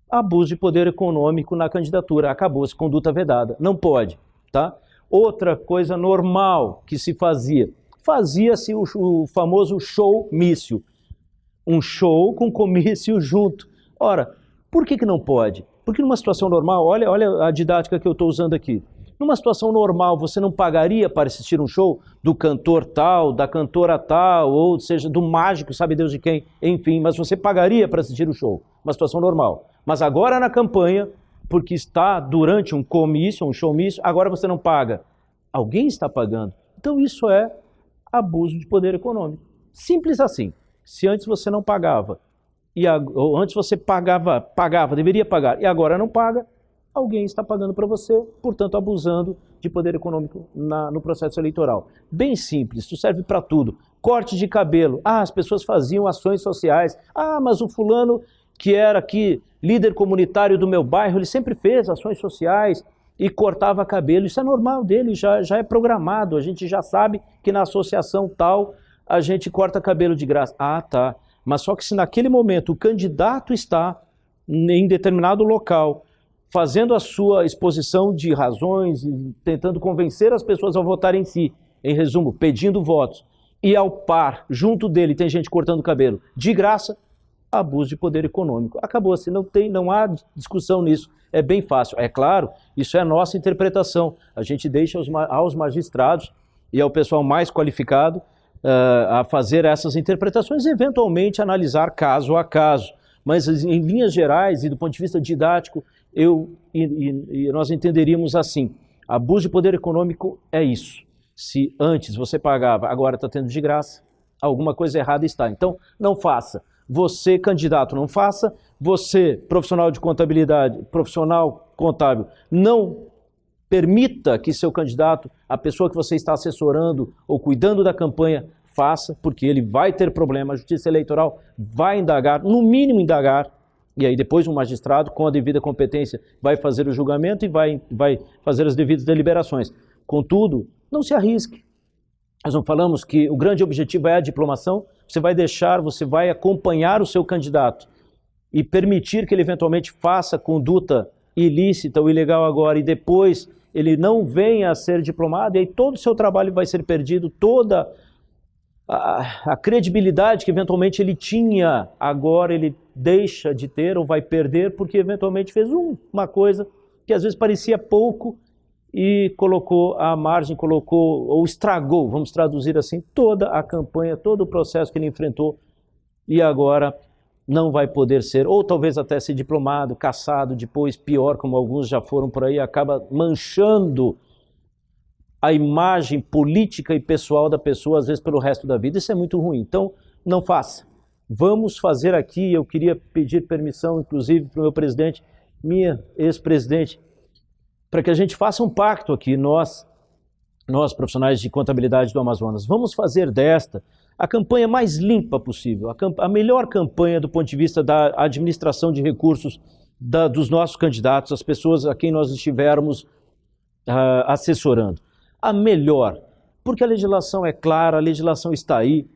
C: abuso de poder econômico na candidatura. Acabou-se, conduta vedada. Não pode, tá? Outra coisa normal que se fazia-se o famoso showmício. Um show com comício junto. Ora, por que não pode? Porque numa situação normal, olha a didática que eu estou usando aqui. Numa situação normal, você não pagaria para assistir um show do cantor tal, da cantora tal, ou seja, do mágico, sabe Deus de quem, enfim, mas você pagaria para assistir o show, uma situação normal. Mas agora na campanha, porque está durante um comício, um showmício, agora você não paga. Alguém está pagando. Então isso é abuso de poder econômico. Simples assim. Se antes você não pagava, ou antes você pagava, deveria pagar, e agora não paga, alguém está pagando para você, portanto abusando de poder econômico no processo eleitoral. Bem simples, isso serve para tudo. Corte de cabelo, as pessoas faziam ações sociais, mas o fulano que era aqui líder comunitário do meu bairro, ele sempre fez ações sociais e cortava cabelo, isso é normal dele, já é programado, a gente já sabe que na associação tal a gente corta cabelo de graça. Tá. Mas só que se naquele momento o candidato está em determinado local, fazendo a sua exposição de razões, tentando convencer as pessoas a votarem em si, em resumo, pedindo votos, e ao par, junto dele, tem gente cortando cabelo de graça, abuso de poder econômico. Acabou-se, não há discussão nisso, é bem fácil. É claro, isso é a nossa interpretação, a gente deixa aos magistrados e ao pessoal mais qualificado a fazer essas interpretações e eventualmente analisar caso a caso. Mas em linhas gerais e do ponto de vista didático, nós entenderíamos assim, abuso de poder econômico é isso. Se antes você pagava, agora está tendo de graça, alguma coisa errada está. Então, não faça. Você, candidato, não faça. Você, profissional de contabilidade, profissional contábil, não permita que seu candidato, a pessoa que você está assessorando ou cuidando da campanha, faça, porque ele vai ter problema, a Justiça Eleitoral vai indagar, no mínimo indagar, e aí depois um magistrado, com a devida competência, vai fazer o julgamento e vai fazer as devidas deliberações. Contudo, não se arrisque. Nós não falamos que o grande objetivo é a diplomação, você vai acompanhar o seu candidato e permitir que ele eventualmente faça conduta ilícita ou ilegal agora e depois ele não venha a ser diplomado, e aí todo o seu trabalho vai ser perdido, toda a credibilidade que eventualmente ele tinha, agora ele deixa de ter ou vai perder porque eventualmente fez uma coisa que às vezes parecia pouco e colocou à margem, ou estragou, vamos traduzir assim, toda a campanha, todo o processo que ele enfrentou e agora não vai poder ser, ou talvez até ser diplomado, cassado, depois pior, como alguns já foram por aí, acaba manchando a imagem política e pessoal da pessoa, às vezes pelo resto da vida. Isso é muito ruim. Então, não faça. Vamos fazer aqui, eu queria pedir permissão, inclusive, para o meu presidente, minha ex-presidente, para que a gente faça um pacto aqui, nós profissionais de contabilidade do Amazonas. Vamos fazer desta a campanha mais limpa possível, a melhor campanha do ponto de vista da administração de recursos dos nossos candidatos, as pessoas a quem nós estivermos assessorando. a melhor, porque a legislação é clara, a legislação está aí,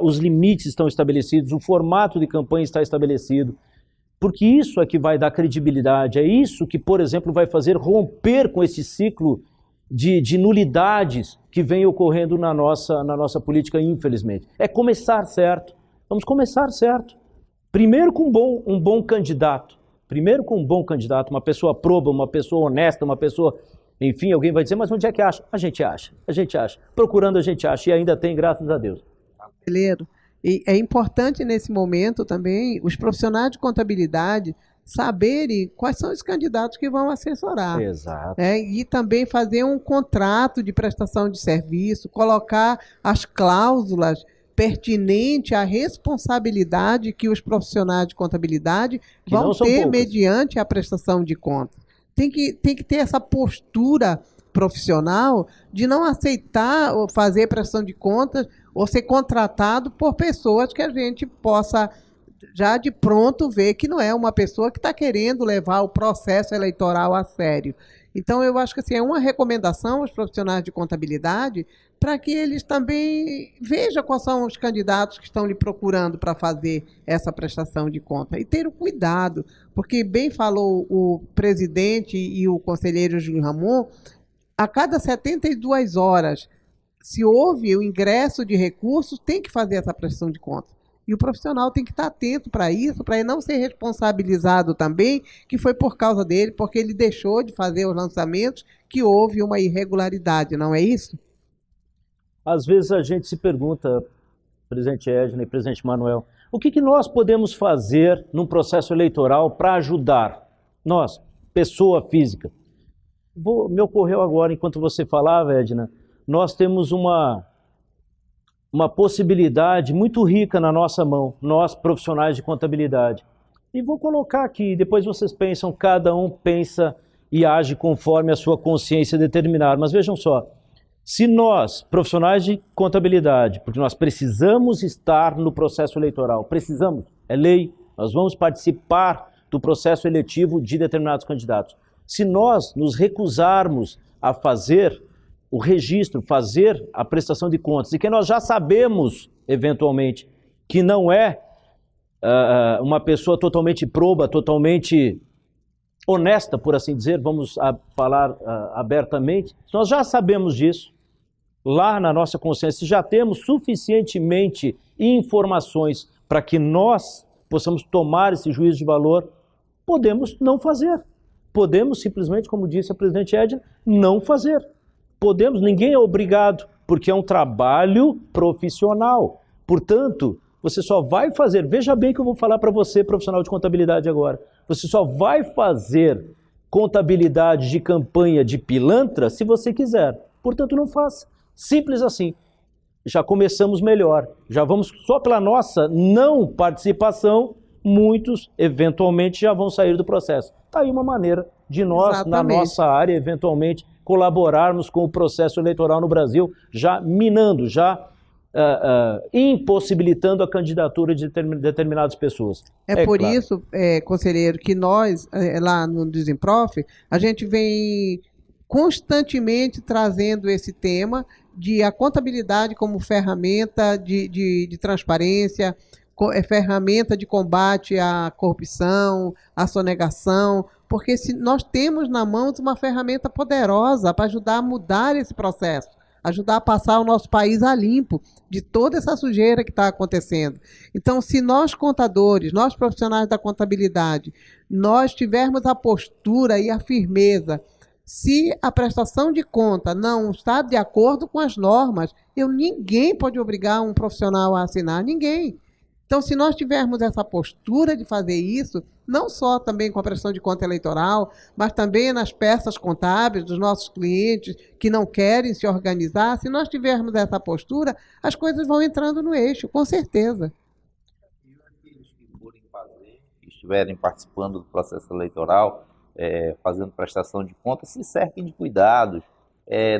C: os limites estão estabelecidos, o formato de campanha está estabelecido, porque isso é que vai dar credibilidade, é isso que, por exemplo, vai fazer romper com esse ciclo de nulidades que vem ocorrendo na nossa política, infelizmente. É começar certo, vamos começar certo. Primeiro com um bom candidato, uma pessoa proba, uma pessoa honesta, uma pessoa... Enfim, alguém vai dizer, mas onde é que acha? A gente acha. Procurando a gente acha, e ainda tem, graças a Deus.
B: E é importante nesse momento também os profissionais de contabilidade saberem quais são os candidatos que vão assessorar.
C: Exato.
B: E também fazer um contrato de prestação de serviço, colocar as cláusulas pertinentes à responsabilidade que os profissionais de contabilidade vão ter mediante a prestação de contas. Tem que ter essa postura profissional de não aceitar fazer prestação de contas ou ser contratado por pessoas que a gente possa já de pronto ver que não é uma pessoa que está querendo levar o processo eleitoral a sério. Então, eu acho que assim, é uma recomendação aos profissionais de contabilidade para que eles também vejam quais são os candidatos que estão lhe procurando para fazer essa prestação de conta. E ter o cuidado, porque bem falou o presidente e o conselheiro Júlio Ramon, a cada 72 horas, se houve o ingresso de recursos, tem que fazer essa prestação de conta. E o profissional tem que estar atento para isso, para ele não ser responsabilizado também, que foi por causa dele, porque ele deixou de fazer os lançamentos, que houve uma irregularidade, não é isso?
C: Às vezes a gente se pergunta, presidente Edna e presidente Manuel, o que nós podemos fazer num processo eleitoral para ajudar? Nós, pessoa física. Me ocorreu agora, enquanto você falava, Edna, nós temos uma possibilidade muito rica na nossa mão, nós profissionais de contabilidade. E vou colocar aqui, depois vocês pensam, cada um pensa e age conforme a sua consciência determinar. Mas vejam só, se nós, profissionais de contabilidade, porque nós precisamos estar no processo eleitoral, precisamos, é lei, nós vamos participar do processo eletivo de determinados candidatos. Se nós nos recusarmos a fazer o registro, fazer a prestação de contas, e que nós já sabemos, eventualmente, que não é uma pessoa totalmente proba, totalmente honesta, por assim dizer, vamos falar abertamente, se nós já sabemos disso, lá na nossa consciência, se já temos suficientemente informações para que nós possamos tomar esse juízo de valor, podemos não fazer. Podemos simplesmente, como disse a presidente Edna, não fazer. Podemos, ninguém é obrigado, porque é um trabalho profissional. Portanto, você só vai fazer, veja bem que eu vou falar para você, profissional de contabilidade agora, você só vai fazer contabilidade de campanha de pilantra se você quiser. Portanto, não faça. Simples assim. Já começamos melhor. Já vamos, só pela nossa não participação, muitos eventualmente já vão sair do processo. Está aí uma maneira de nós, exatamente, na nossa área, eventualmente, colaborarmos com o processo eleitoral no Brasil, já minando, já impossibilitando a candidatura de determinadas pessoas.
B: É por claro. Isso, conselheiro, que nós, lá no Desemprof, a gente vem constantemente trazendo esse tema de a contabilidade como ferramenta de transparência, ferramenta de combate à corrupção, à sonegação, porque nós temos na mão uma ferramenta poderosa para ajudar a mudar esse processo, ajudar a passar o nosso país a limpo de toda essa sujeira que está acontecendo. Então, se nós contadores, nós profissionais da contabilidade, nós tivermos a postura e a firmeza, se a prestação de conta não está de acordo com as normas, ninguém pode obrigar um profissional a assinar, ninguém. Então, se nós tivermos essa postura de fazer isso, não só também com a prestação de conta eleitoral, mas também nas peças contábeis dos nossos clientes que não querem se organizar, se nós tivermos essa postura, as coisas vão entrando no eixo, com certeza.
A: E aqueles que forem fazer, que estiverem participando do processo eleitoral, fazendo prestação de conta, se cerquem de cuidados,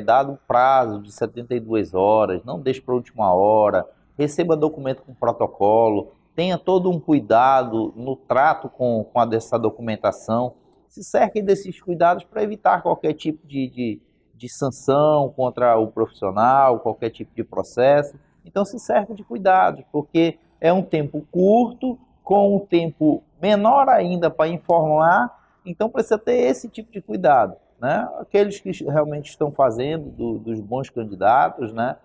A: dado o prazo de 72 horas, não deixe para a última hora, receba documento com protocolo, tenha todo um cuidado no trato com essa documentação, se cerquem desses cuidados para evitar qualquer tipo de de sanção contra o profissional, qualquer tipo de processo. Então se cerca de cuidados, porque é um tempo curto, com um tempo menor ainda para informar, então precisa ter esse tipo de cuidado, né? Aqueles que realmente estão fazendo dos bons candidatos, né?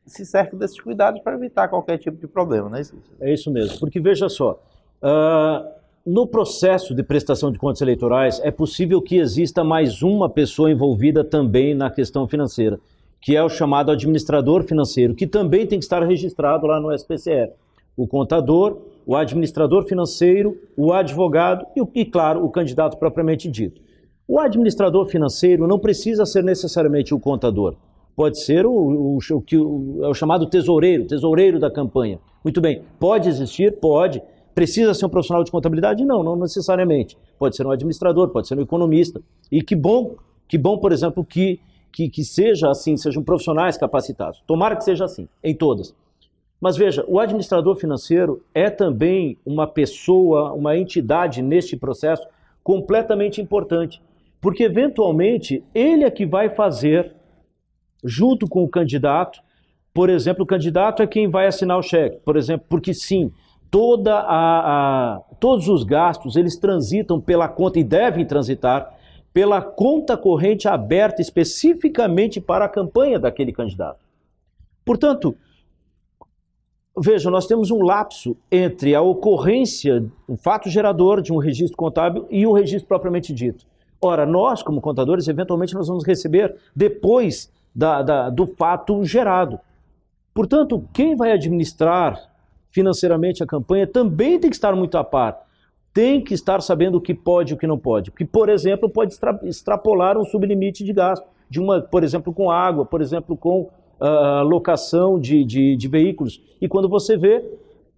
A: Se cerca desses cuidados para evitar qualquer tipo de problema, não é isso?
C: É isso mesmo, porque veja só, no processo de prestação de contas eleitorais é possível que exista mais uma pessoa envolvida também na questão financeira, que é o chamado administrador financeiro, que também tem que estar registrado lá no SPCE. O contador, o administrador financeiro, o advogado e, claro, o candidato propriamente dito. O administrador financeiro não precisa ser necessariamente o contador. Pode ser o chamado tesoureiro da campanha. Muito bem, pode existir? Pode. Precisa ser um profissional de contabilidade? Não, não necessariamente. Pode ser um administrador, pode ser um economista. E que bom, por exemplo, que seja assim, sejam profissionais capacitados. Tomara que seja assim, em todas. Mas veja, o administrador financeiro é também uma pessoa, uma entidade neste processo completamente importante. Porque, eventualmente, ele é que vai fazer, junto com o candidato, por exemplo, o candidato é quem vai assinar o cheque, por exemplo, porque sim, todos os gastos, eles transitam pela conta e devem transitar pela conta corrente aberta especificamente para a campanha daquele candidato. Portanto, veja, nós temos um lapso entre a ocorrência, um fato gerador de um registro contábil e o registro propriamente dito. Ora, nós, como contadores, eventualmente nós vamos receber depois do fato gerado. Portanto, quem vai administrar financeiramente a campanha também tem que estar muito a par. Tem que estar sabendo o que pode e o que não pode. Porque, por exemplo, pode extrapolar um sublimite de gasto, por exemplo, com água, por exemplo, com locação de veículos. E quando você vê,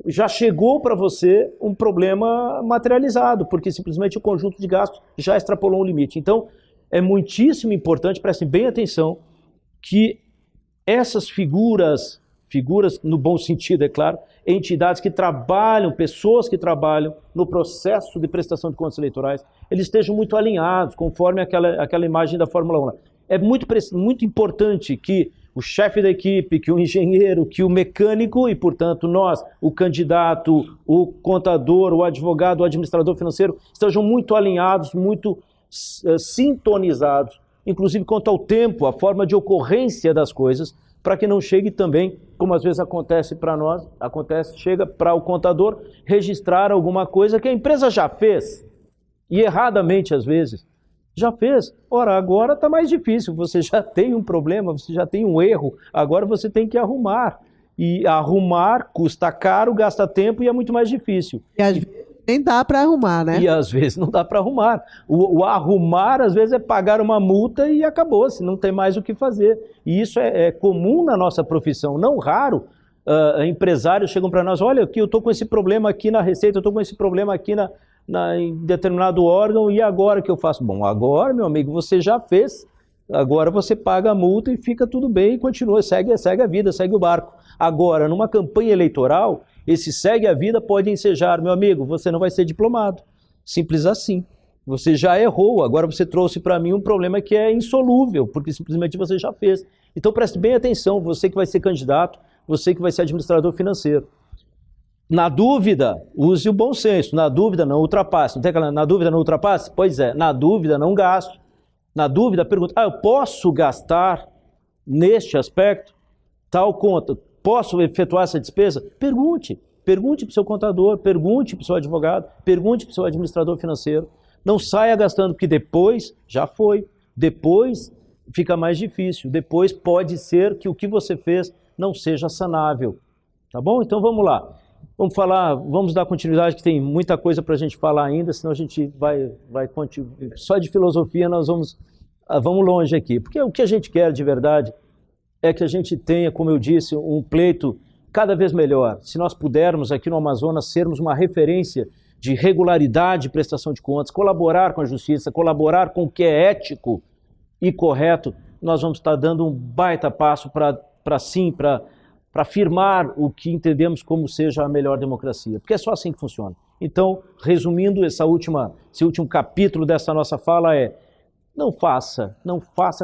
C: já chegou para você um problema materializado, porque simplesmente o conjunto de gastos já extrapolou um limite. Então, é muitíssimo importante, prestem bem atenção, que essas figuras no bom sentido, é claro, entidades que trabalham, pessoas que trabalham no processo de prestação de contas eleitorais, eles estejam muito alinhados, conforme aquela imagem da Fórmula 1. É muito importante que o chefe da equipe, que o engenheiro, que o mecânico e, portanto, nós, o candidato, o contador, o advogado, o administrador financeiro, estejam muito alinhados, muito sintonizados, inclusive quanto ao tempo, a forma de ocorrência das coisas, para que não chegue também, como às vezes acontece para nós, chega para o contador registrar alguma coisa que a empresa já fez, e erradamente às vezes, já fez. Ora, agora está mais difícil, você já tem um problema, você já tem um erro, agora você tem que arrumar. E arrumar custa caro, gasta tempo e é muito mais difícil.
B: E às vezes nem dá para arrumar, né?
C: E às vezes não dá para arrumar. O arrumar, às vezes, é pagar uma multa e acabou-se, não tem mais o que fazer. E isso é comum na nossa profissão. Não raro, empresários chegam para nós, olha, eu estou com esse problema aqui na Receita, eu estou com esse problema aqui em determinado órgão, e agora que eu faço? Bom, agora, meu amigo, você já fez, agora você paga a multa e fica tudo bem e continua, segue a vida, segue o barco. Agora, numa campanha eleitoral, esse segue a vida pode ensejar, meu amigo, você não vai ser diplomado. Simples assim. Você já errou, agora você trouxe para mim um problema que é insolúvel, porque simplesmente você já fez. Então preste bem atenção, você que vai ser candidato, você que vai ser administrador financeiro. Na dúvida, use o bom senso. Na dúvida, não ultrapasse. Não tem aquela, na dúvida, não ultrapasse? Pois é, na dúvida, não gaste. Na dúvida, pergunta, eu posso gastar neste aspecto tal conta? Posso efetuar essa despesa? Pergunte. Pergunte para o seu contador, pergunte para o seu advogado, pergunte para o seu administrador financeiro. Não saia gastando, porque depois já foi. Depois fica mais difícil. Depois pode ser que o que você fez não seja sanável. Tá bom? Então vamos lá. Vamos dar continuidade, que tem muita coisa para a gente falar ainda, senão a gente vai continuar. Só de filosofia nós vamos longe aqui. Porque o que a gente quer de verdade é que a gente tenha, como eu disse, um pleito cada vez melhor. Se nós pudermos aqui no Amazonas sermos uma referência de regularidade de prestação de contas, colaborar com a justiça, colaborar com o que é ético e correto, nós vamos estar dando um baita passo para afirmar o que entendemos como seja a melhor democracia, porque é só assim que funciona. Então, resumindo, esse último capítulo dessa nossa fala Não faça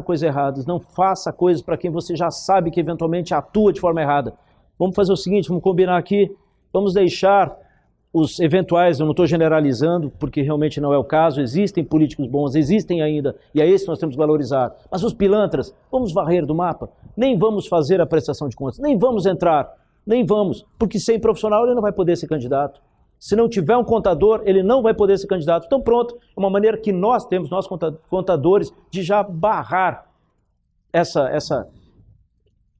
C: coisas erradas, não faça coisas para quem você já sabe que eventualmente atua de forma errada. Vamos fazer o seguinte, vamos combinar aqui, vamos deixar os eventuais, eu não estou generalizando, porque realmente não é o caso, existem políticos bons, existem ainda, e é esse que nós temos que valorizar. Mas os pilantras, vamos varrer do mapa, nem vamos fazer a prestação de contas, nem vamos entrar, nem vamos, porque sem profissional ele não vai poder ser candidato. Se não tiver um contador, ele não vai poder ser candidato. Então pronto, é uma maneira que nós temos, nós contadores, de já barrar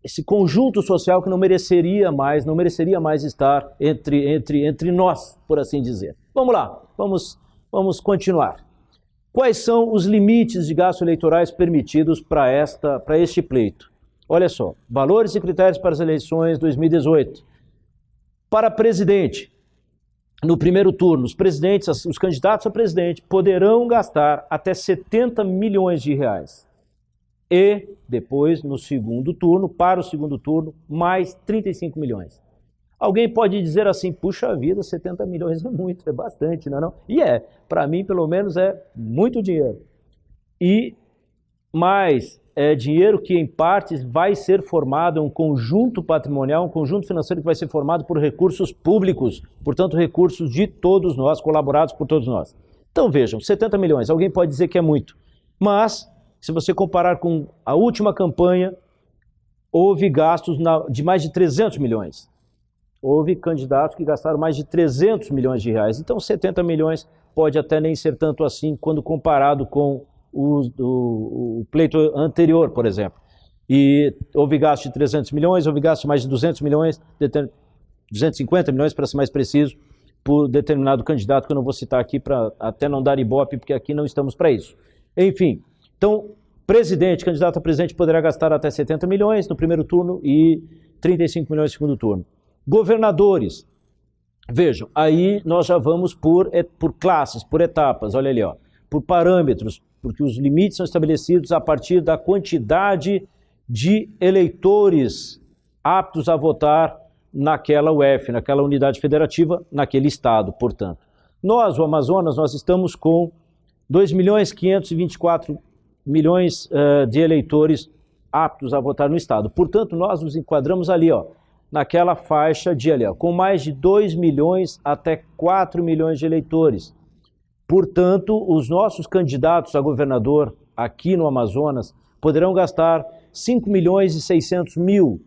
C: esse conjunto social que não mereceria mais estar entre nós, por assim dizer. Vamos lá, vamos continuar. Quais são os limites de gastos eleitorais permitidos para este pleito? Olha só, valores e critérios para as eleições 2018. Para presidente, no primeiro turno, os candidatos a presidente poderão gastar até 70 milhões de reais. E depois, no segundo turno, para o segundo turno, mais 35 milhões. Alguém pode dizer assim, puxa vida, 70 milhões é muito, é bastante, não é não? E para mim pelo menos é muito dinheiro. Mas é dinheiro que em partes vai ser formado, é um conjunto patrimonial, um conjunto financeiro que vai ser formado por recursos públicos, portanto recursos de todos nós, colaborados por todos nós. Então vejam, 70 milhões, alguém pode dizer que é muito, mas se você comparar com a última campanha, houve gastos de mais de 300 milhões. Houve candidatos que gastaram mais de 300 milhões de reais. Então 70 milhões pode até nem ser tanto assim quando comparado com o pleito anterior, por exemplo. E houve gasto de 300 milhões, houve gasto de mais de 200 milhões, 250 milhões para ser mais preciso, por determinado candidato, que eu não vou citar aqui para até não dar ibope, porque aqui não estamos para isso. Enfim, então, candidato a presidente poderá gastar até 70 milhões no primeiro turno e 35 milhões no segundo turno. Governadores, vejam, aí nós já vamos por classes, por etapas, olha ali, ó, por parâmetros, porque os limites são estabelecidos a partir da quantidade de eleitores aptos a votar naquela UF, naquela unidade federativa, naquele estado, portanto. Nós, o Amazonas, nós estamos com 2.524 milhões de eleitores aptos a votar no estado. Portanto, nós nos enquadramos ali, ó, naquela faixa de ali, ó, com mais de 2 milhões até 4 milhões de eleitores. Portanto, os nossos candidatos a governador aqui no Amazonas poderão gastar 5 milhões e 600 mil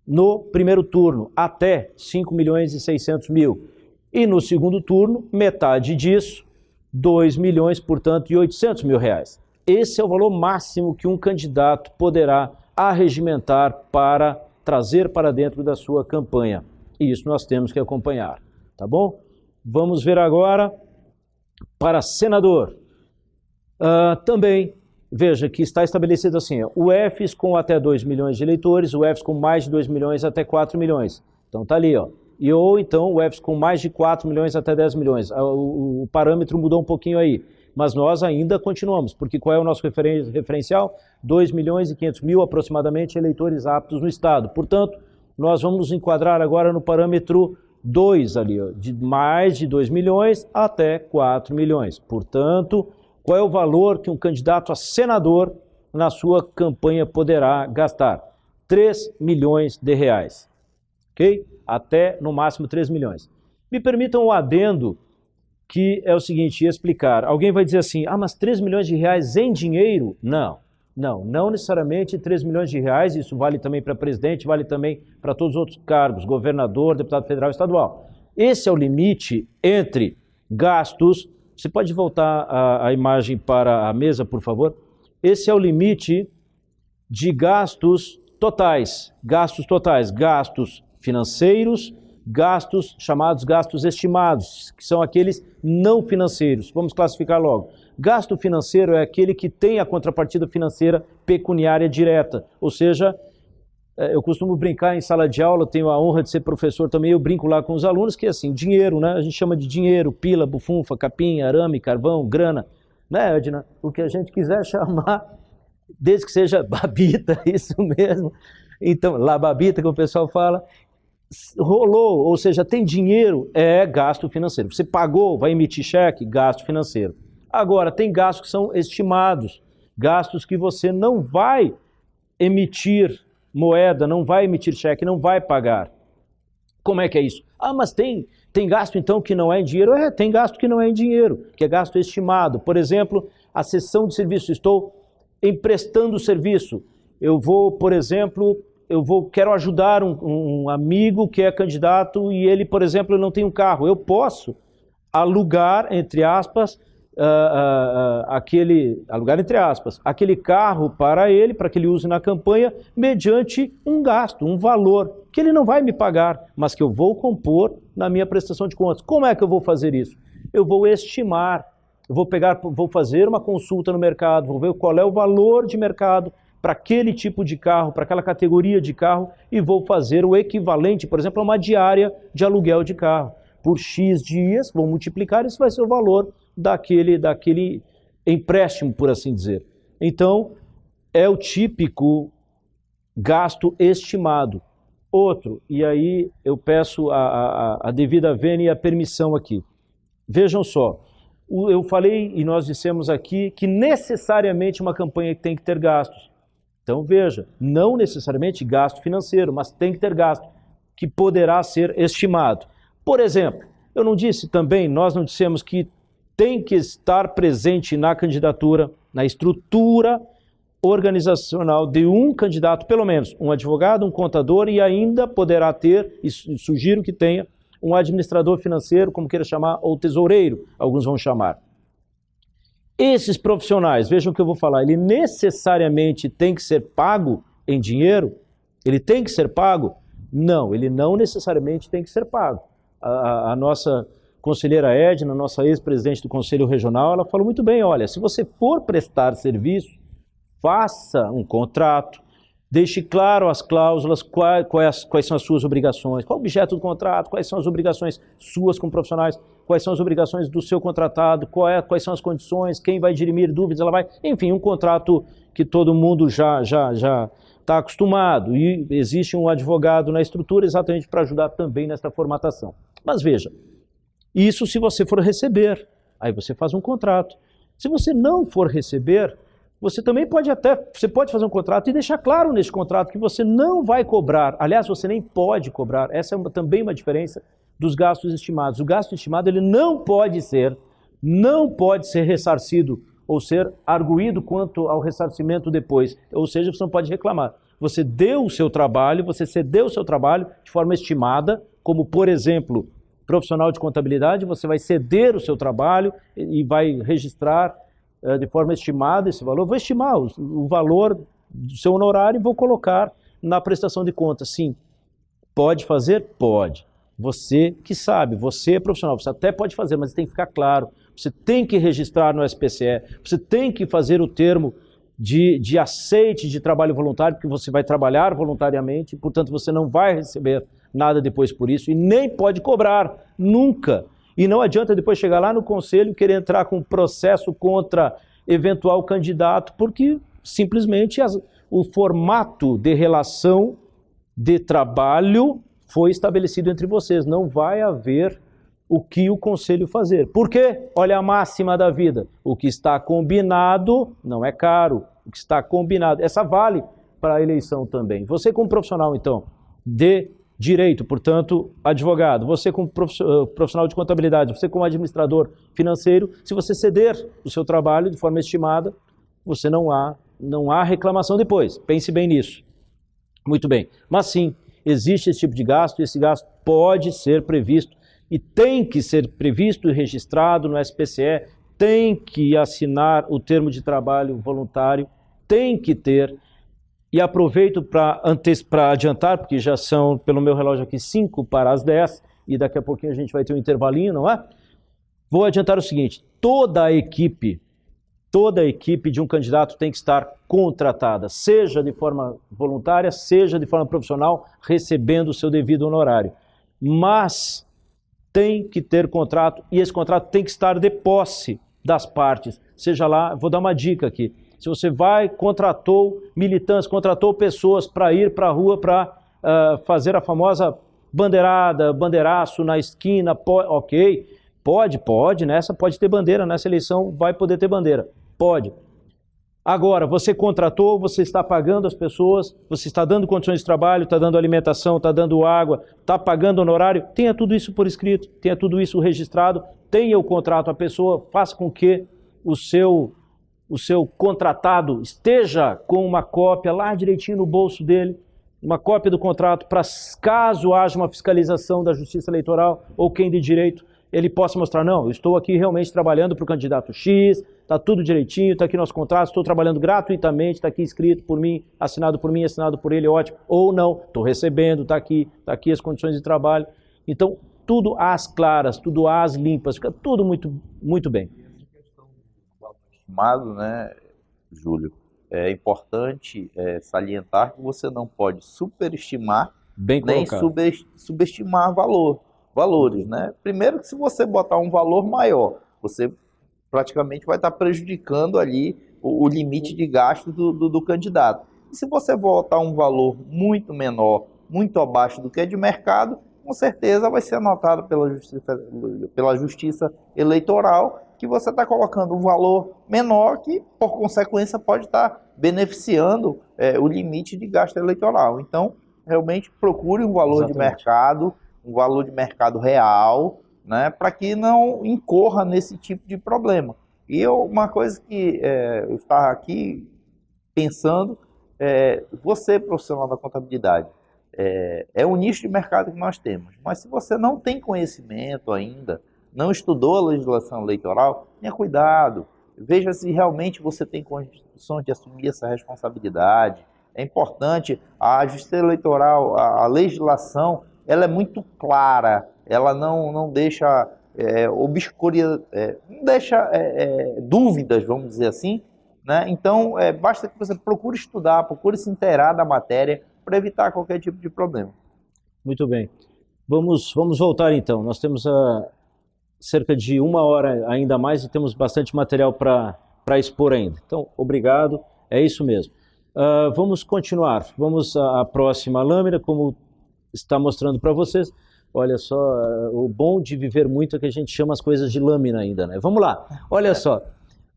C: no primeiro turno, até 5 milhões e 600 mil. E no segundo turno, metade disso, 2 milhões, portanto, e 800 mil reais. Esse é o valor máximo que um candidato poderá arregimentar para trazer para dentro da sua campanha. E isso nós temos que acompanhar, tá bom? Vamos ver agora para senador. Também, veja que está estabelecido assim, UFs com até 2 milhões de eleitores, UFs com mais de 2 milhões até 4 milhões. Então tá ali, ó. Ou então UFs com mais de 4 milhões até 10 milhões. O parâmetro mudou um pouquinho aí. Mas nós ainda continuamos, porque qual é o nosso referencial? 2 milhões e 500 mil aproximadamente eleitores aptos no estado. Portanto, nós vamos nos enquadrar agora no parâmetro 2 ali, ó, de mais de 2 milhões até 4 milhões. Portanto, qual é o valor que um candidato a senador na sua campanha poderá gastar? 3 milhões de reais. Ok? Até no máximo 3 milhões. Me permitam um adendo, que é o seguinte, explicar. Alguém vai dizer assim, mas 3 milhões de reais em dinheiro? Não necessariamente 3 milhões de reais, isso vale também para presidente, vale também para todos os outros cargos, governador, deputado federal e estadual. Esse é o limite entre gastos, você pode voltar a imagem para a mesa, por favor? Esse é o limite de gastos totais, gastos financeiros, gastos chamados gastos estimados, que são aqueles não financeiros. Vamos classificar logo. Gasto financeiro é aquele que tem a contrapartida financeira pecuniária direta, ou seja, eu costumo brincar em sala de aula, tenho a honra de ser professor também, eu brinco lá com os alunos, que é assim, dinheiro, né? A gente chama de dinheiro, pila, bufunfa, capim, arame, carvão, grana, né, Edna? O que a gente quiser chamar, desde que seja babita, isso mesmo. Então, lá babita, que o pessoal fala, rolou, ou seja, tem dinheiro, é gasto financeiro. Você pagou, vai emitir cheque, gasto financeiro. Agora, tem gastos que são estimados. gastos que você não vai emitir moeda, não vai emitir cheque, não vai pagar. Como é que é isso? Ah, mas tem gasto então que não é em dinheiro? Tem gasto que não é em dinheiro, que é gasto estimado. Por exemplo, a cessão de serviço. Estou emprestando serviço. Eu vou, por exemplo, quero ajudar um amigo que é candidato e ele, por exemplo, não tem um carro. Eu posso alugar, entre aspas, aquele carro para ele, para que ele use na campanha, mediante um gasto, um valor, que ele não vai me pagar, mas que eu vou compor na minha prestação de contas. Como é que eu vou fazer isso? Eu vou estimar, vou fazer uma consulta no mercado, vou ver qual é o valor de mercado para aquele tipo de carro, para aquela categoria de carro, e vou fazer o equivalente, por exemplo, a uma diária de aluguel de carro. Por X dias, vou multiplicar, isso vai ser o valor daquele empréstimo, por assim dizer. Então, é o típico gasto estimado. Outro, e aí eu peço a devida vênia e a permissão aqui. Vejam só, eu falei e nós dissemos aqui que necessariamente uma campanha tem que ter gastos. Então veja, não necessariamente gasto financeiro, mas tem que ter gasto, que poderá ser estimado. Por exemplo, eu não disse também, nós não dissemos que tem que estar presente na candidatura, na estrutura organizacional de um candidato, pelo menos um advogado, um contador e ainda poderá ter, e sugiro que tenha, um administrador financeiro, como queira chamar, ou tesoureiro, alguns vão chamar. Esses profissionais, vejam o que eu vou falar, ele necessariamente tem que ser pago em dinheiro? Ele tem que ser pago? Não, ele não necessariamente tem que ser pago. A nossa conselheira Edna, nossa ex-presidente do Conselho Regional, ela falou muito bem, olha, se você for prestar serviço, faça um contrato, deixe claro as cláusulas, quais são as suas obrigações, qual o objeto do contrato, quais são as obrigações suas como profissionais, quais são as obrigações do seu contratado, quais são as condições, quem vai dirimir dúvidas, ela vai... Enfim, um contrato que todo mundo já está acostumado e existe um advogado na estrutura exatamente para ajudar também nessa formatação. Mas veja, isso se você for receber, aí você faz um contrato. Se você não for receber, você também pode fazer um contrato e deixar claro nesse contrato que você não vai cobrar. Aliás, você nem pode cobrar. Essa é também uma diferença dos gastos estimados. O gasto estimado ele não pode ser ressarcido ou ser arguído quanto ao ressarcimento depois. Ou seja, você não pode reclamar. Você deu o seu trabalho, você cedeu o seu trabalho de forma estimada, como por exemplo, profissional de contabilidade, você vai ceder o seu trabalho e vai registrar de forma estimada esse valor. Vou estimar o valor do seu honorário e vou colocar na prestação de contas. Sim, pode fazer? Pode. Você que sabe, você é profissional, você até pode fazer, mas tem que ficar claro. Você tem que registrar no SPCE, você tem que fazer o termo de aceite de trabalho voluntário, porque você vai trabalhar voluntariamente, portanto você não vai receber nada depois por isso e nem pode cobrar, nunca. E não adianta depois chegar lá no conselho e querer entrar com um processo contra eventual candidato, porque simplesmente o formato de relação de trabalho foi estabelecido entre vocês. Não vai haver o que o conselho fazer. Por quê? Olha a máxima da vida. O que está combinado não é caro. O que está combinado. Essa vale para a eleição também. Você como profissional, então, de direito, portanto, advogado, você como profissional de contabilidade, você como administrador financeiro, se você ceder o seu trabalho de forma estimada, você não há reclamação depois. Pense bem nisso. Muito bem. Mas sim, existe esse tipo de gasto e esse gasto pode ser previsto e tem que ser previsto e registrado no SPCE, tem que assinar o termo de trabalho voluntário, tem que ter. E aproveito para adiantar, porque já são, pelo meu relógio aqui, 5 para as 10, e daqui a pouquinho a gente vai ter um intervalinho, não é? Vou adiantar o seguinte, toda a equipe de um candidato tem que estar contratada, seja de forma voluntária, seja de forma profissional, recebendo o seu devido honorário. Mas tem que ter contrato, e esse contrato tem que estar de posse das partes. Seja lá, vou dar uma dica aqui. Se você contratou militantes, contratou pessoas para ir para a rua para fazer a famosa bandeirada, bandeiraço na esquina, ok, pode, nessa pode ter bandeira, nessa eleição vai poder ter bandeira, pode. Agora, você contratou, você está pagando as pessoas, você está dando condições de trabalho, está dando alimentação, está dando água, está pagando honorário, tenha tudo isso por escrito, tenha tudo isso registrado, tenha o contrato, a pessoa faça com que o seu contratado esteja com uma cópia lá direitinho no bolso dele, uma cópia do contrato, para caso haja uma fiscalização da Justiça Eleitoral ou quem de direito, ele possa mostrar, não, eu estou aqui realmente trabalhando para o candidato X, está tudo direitinho, está aqui nosso contrato, estou trabalhando gratuitamente, está aqui escrito por mim, assinado por ele, ótimo, ou não, estou recebendo, está aqui as condições de trabalho. Então, tudo às claras, tudo às limpas, fica tudo muito, muito bem.
A: Estimado, né, Júlio? É importante salientar que você não pode superestimar
C: Bem
A: nem
C: colocado.
A: subestimar valores, né? Primeiro que se você botar um valor maior, você praticamente vai estar prejudicando ali o limite de gasto do candidato. E se você botar um valor muito menor, muito abaixo do que é de mercado, com certeza vai ser anotado pela Justiça Eleitoral que você está colocando um valor menor que, por consequência, pode estar beneficiando o limite de gasto eleitoral. Então, realmente procure um valor de mercado, um valor de mercado real, né, para que não incorra nesse tipo de problema. E uma coisa que eu estava aqui pensando, você, profissional da contabilidade, é um nicho de mercado que nós temos, mas se você não tem conhecimento ainda, não estudou a legislação eleitoral, tenha cuidado, veja se realmente você tem condições de assumir essa responsabilidade. É importante, a Justiça Eleitoral, a legislação, ela é muito clara, ela não deixa não deixa dúvidas, vamos dizer assim, né? Então, basta que você procure estudar, procure se inteirar da matéria para evitar qualquer tipo de problema.
C: Muito bem. Vamos voltar então. Nós temos cerca de 1 hora ainda mais e temos bastante material para expor ainda. Então, obrigado, é isso mesmo. Vamos continuar. Vamos à próxima lâmina, como está mostrando para vocês. Olha só, o bom de viver muito é que a gente chama as coisas de lâmina ainda, né? Vamos lá, olha só.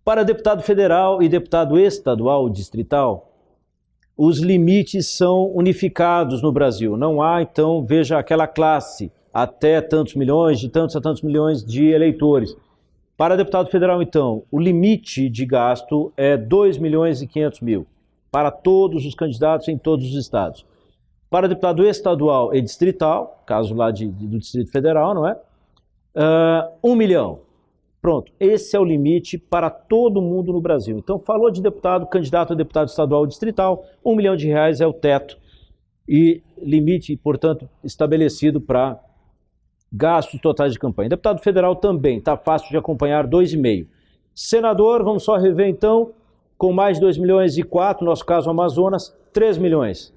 C: Para deputado federal e deputado estadual distrital, os limites são unificados no Brasil. Não há, então, veja aquela classe, até tantos milhões, de tantos a tantos milhões de eleitores. Para deputado federal, então, o limite de gasto é 2.500.000 para todos os candidatos em todos os estados. Para deputado estadual e distrital, caso lá do Distrito Federal, não é? 1 milhão. Pronto, esse é o limite para todo mundo no Brasil. Então, falou de deputado, candidato a deputado estadual ou distrital, R$ 1 milhão é o teto e limite, portanto, estabelecido para gastos totais de campanha. Deputado federal também, está fácil de acompanhar, 2,5. Senador, vamos só rever então, com mais de 2,4 milhões, no nosso caso Amazonas, 3 milhões.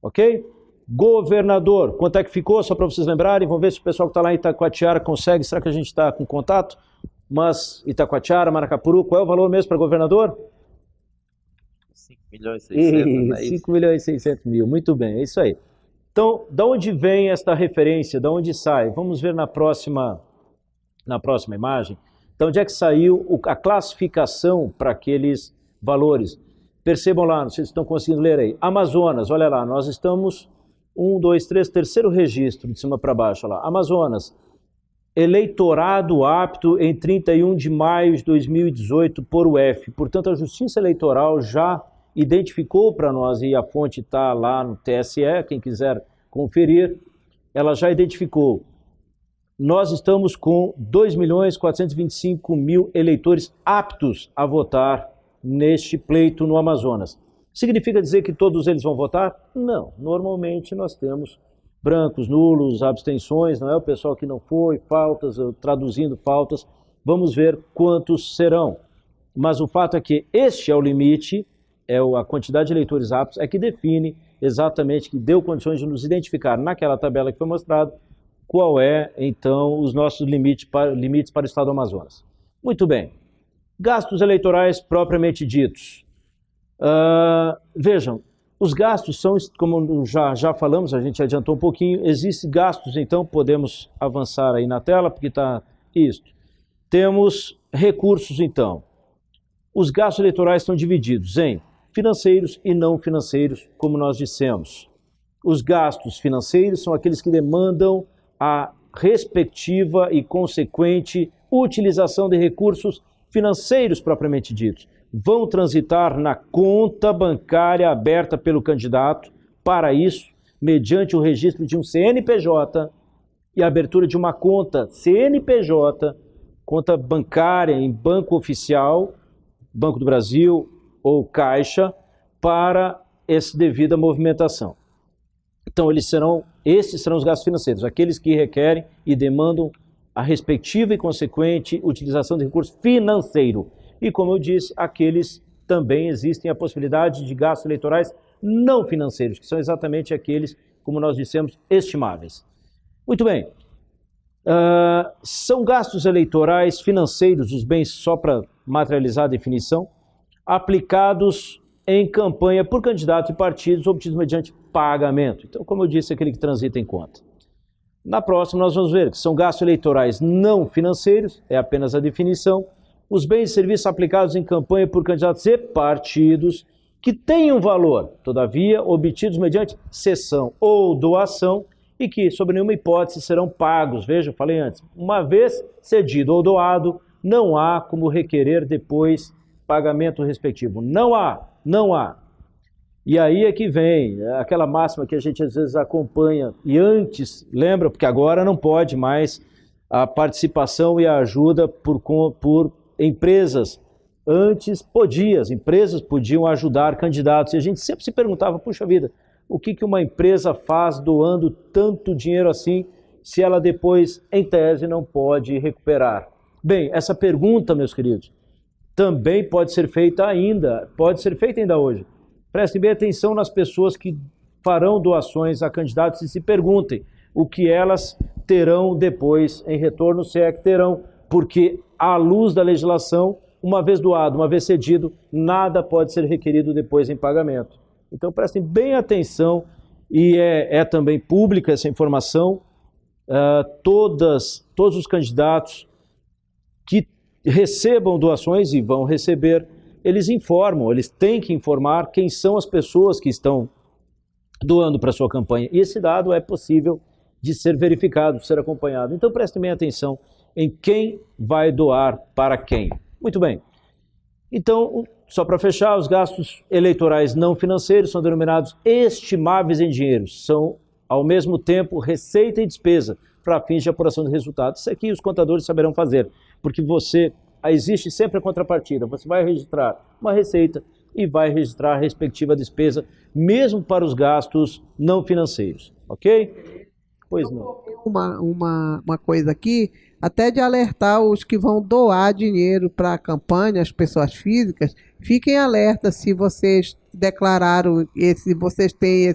C: Ok? Governador, quanto é que ficou? Só para vocês lembrarem, vamos ver se o pessoal que está lá em Itacoatiara consegue, será que a gente está com contato? Mas Itacoatiara, Maracapuru, qual é o valor mesmo para governador?
A: 5.600.000, não é isso?
C: 5.600.000, muito bem, é isso aí. Então, da onde vem esta referência, da onde sai? Vamos ver na próxima imagem. Então, onde é que saiu a classificação para aqueles valores? Percebam lá, não sei se estão conseguindo ler aí. Amazonas, olha lá, nós estamos 1, 2, 3, terceiro registro de cima para baixo, olha lá. Amazonas, eleitorado apto em 31 de maio de 2018 por UF. Portanto, a Justiça Eleitoral já identificou para nós, e a fonte está lá no TSE, quem quiser conferir, ela já identificou. Nós estamos com 2.425.000 eleitores aptos a votar neste pleito no Amazonas. Significa dizer que todos eles vão votar? Não. Normalmente nós temos brancos, nulos, abstenções, não é? O pessoal que não foi, faltas, traduzindo faltas. Vamos ver quantos serão. Mas o fato é que este é o limite, a quantidade de eleitores aptos, é que define exatamente, que deu condições de nos identificar naquela tabela que foi mostrada, qual é, então, os nossos limites para o estado do Amazonas. Muito bem. Gastos eleitorais propriamente ditos. Vejam, os gastos são, como já falamos, a gente adiantou um pouquinho, existem gastos, então podemos avançar aí na tela, porque está isto. Temos recursos, então. Os gastos eleitorais estão divididos em financeiros e não financeiros, como nós dissemos. Os gastos financeiros são aqueles que demandam a respectiva e consequente utilização de recursos financeiros propriamente ditos. Vão transitar na conta bancária aberta pelo candidato, para isso, mediante o registro de um CNPJ e a abertura de uma conta CNPJ, conta bancária em banco oficial, Banco do Brasil ou Caixa, para essa devida movimentação. Então, esses serão os gastos financeiros, aqueles que requerem e demandam a respectiva e consequente utilização de recurso financeiro. E, como eu disse, aqueles também existem a possibilidade de gastos eleitorais não financeiros, que são exatamente aqueles, como nós dissemos, estimáveis. Muito bem. São gastos eleitorais financeiros, os bens, só para materializar a definição, aplicados em campanha por candidatos e partidos obtidos mediante pagamento. Então, como eu disse, aquele que transita em conta. Na próxima, nós vamos ver que são gastos eleitorais não financeiros, é apenas a definição, os bens e serviços aplicados em campanha por candidatos e partidos que tenham valor, todavia, obtidos mediante cessão ou doação e que, sob nenhuma hipótese, serão pagos. Veja, eu falei antes, uma vez cedido ou doado, não há como requerer depois pagamento respectivo. Não há. E aí é que vem aquela máxima que a gente às vezes acompanha e antes, lembra, porque agora não pode mais a participação e a ajuda por empresas. Antes as empresas podiam ajudar candidatos e a gente sempre se perguntava, puxa vida, o que uma empresa faz doando tanto dinheiro assim se ela depois, em tese, não pode recuperar? Bem, essa pergunta, meus queridos, também pode ser feita ainda hoje. Prestem bem atenção nas pessoas que farão doações a candidatos e se perguntem o que elas terão depois em retorno, se é que terão, porque à luz da legislação, uma vez doado, uma vez cedido, nada pode ser requerido depois em pagamento. Então prestem bem atenção e é também pública essa informação. Todos os candidatos que recebam doações e vão receber, eles têm que informar quem são as pessoas que estão doando para a sua campanha. E esse dado é possível de ser verificado, de ser acompanhado. Então prestem bem atenção em quem vai doar para quem. Muito bem. Então, só para fechar, os gastos eleitorais não financeiros são denominados estimáveis em dinheiro. São, ao mesmo tempo, receita e despesa para fins de apuração de resultados. Isso aqui os contadores saberão fazer, porque existe sempre a contrapartida. Você vai registrar uma receita e vai registrar a respectiva despesa, mesmo para os gastos não financeiros. Ok? Pois não.
B: Uma coisa aqui, até de alertar os que vão doar dinheiro para a campanha, as pessoas físicas, fiquem alertas se vocês declararam, se vocês têm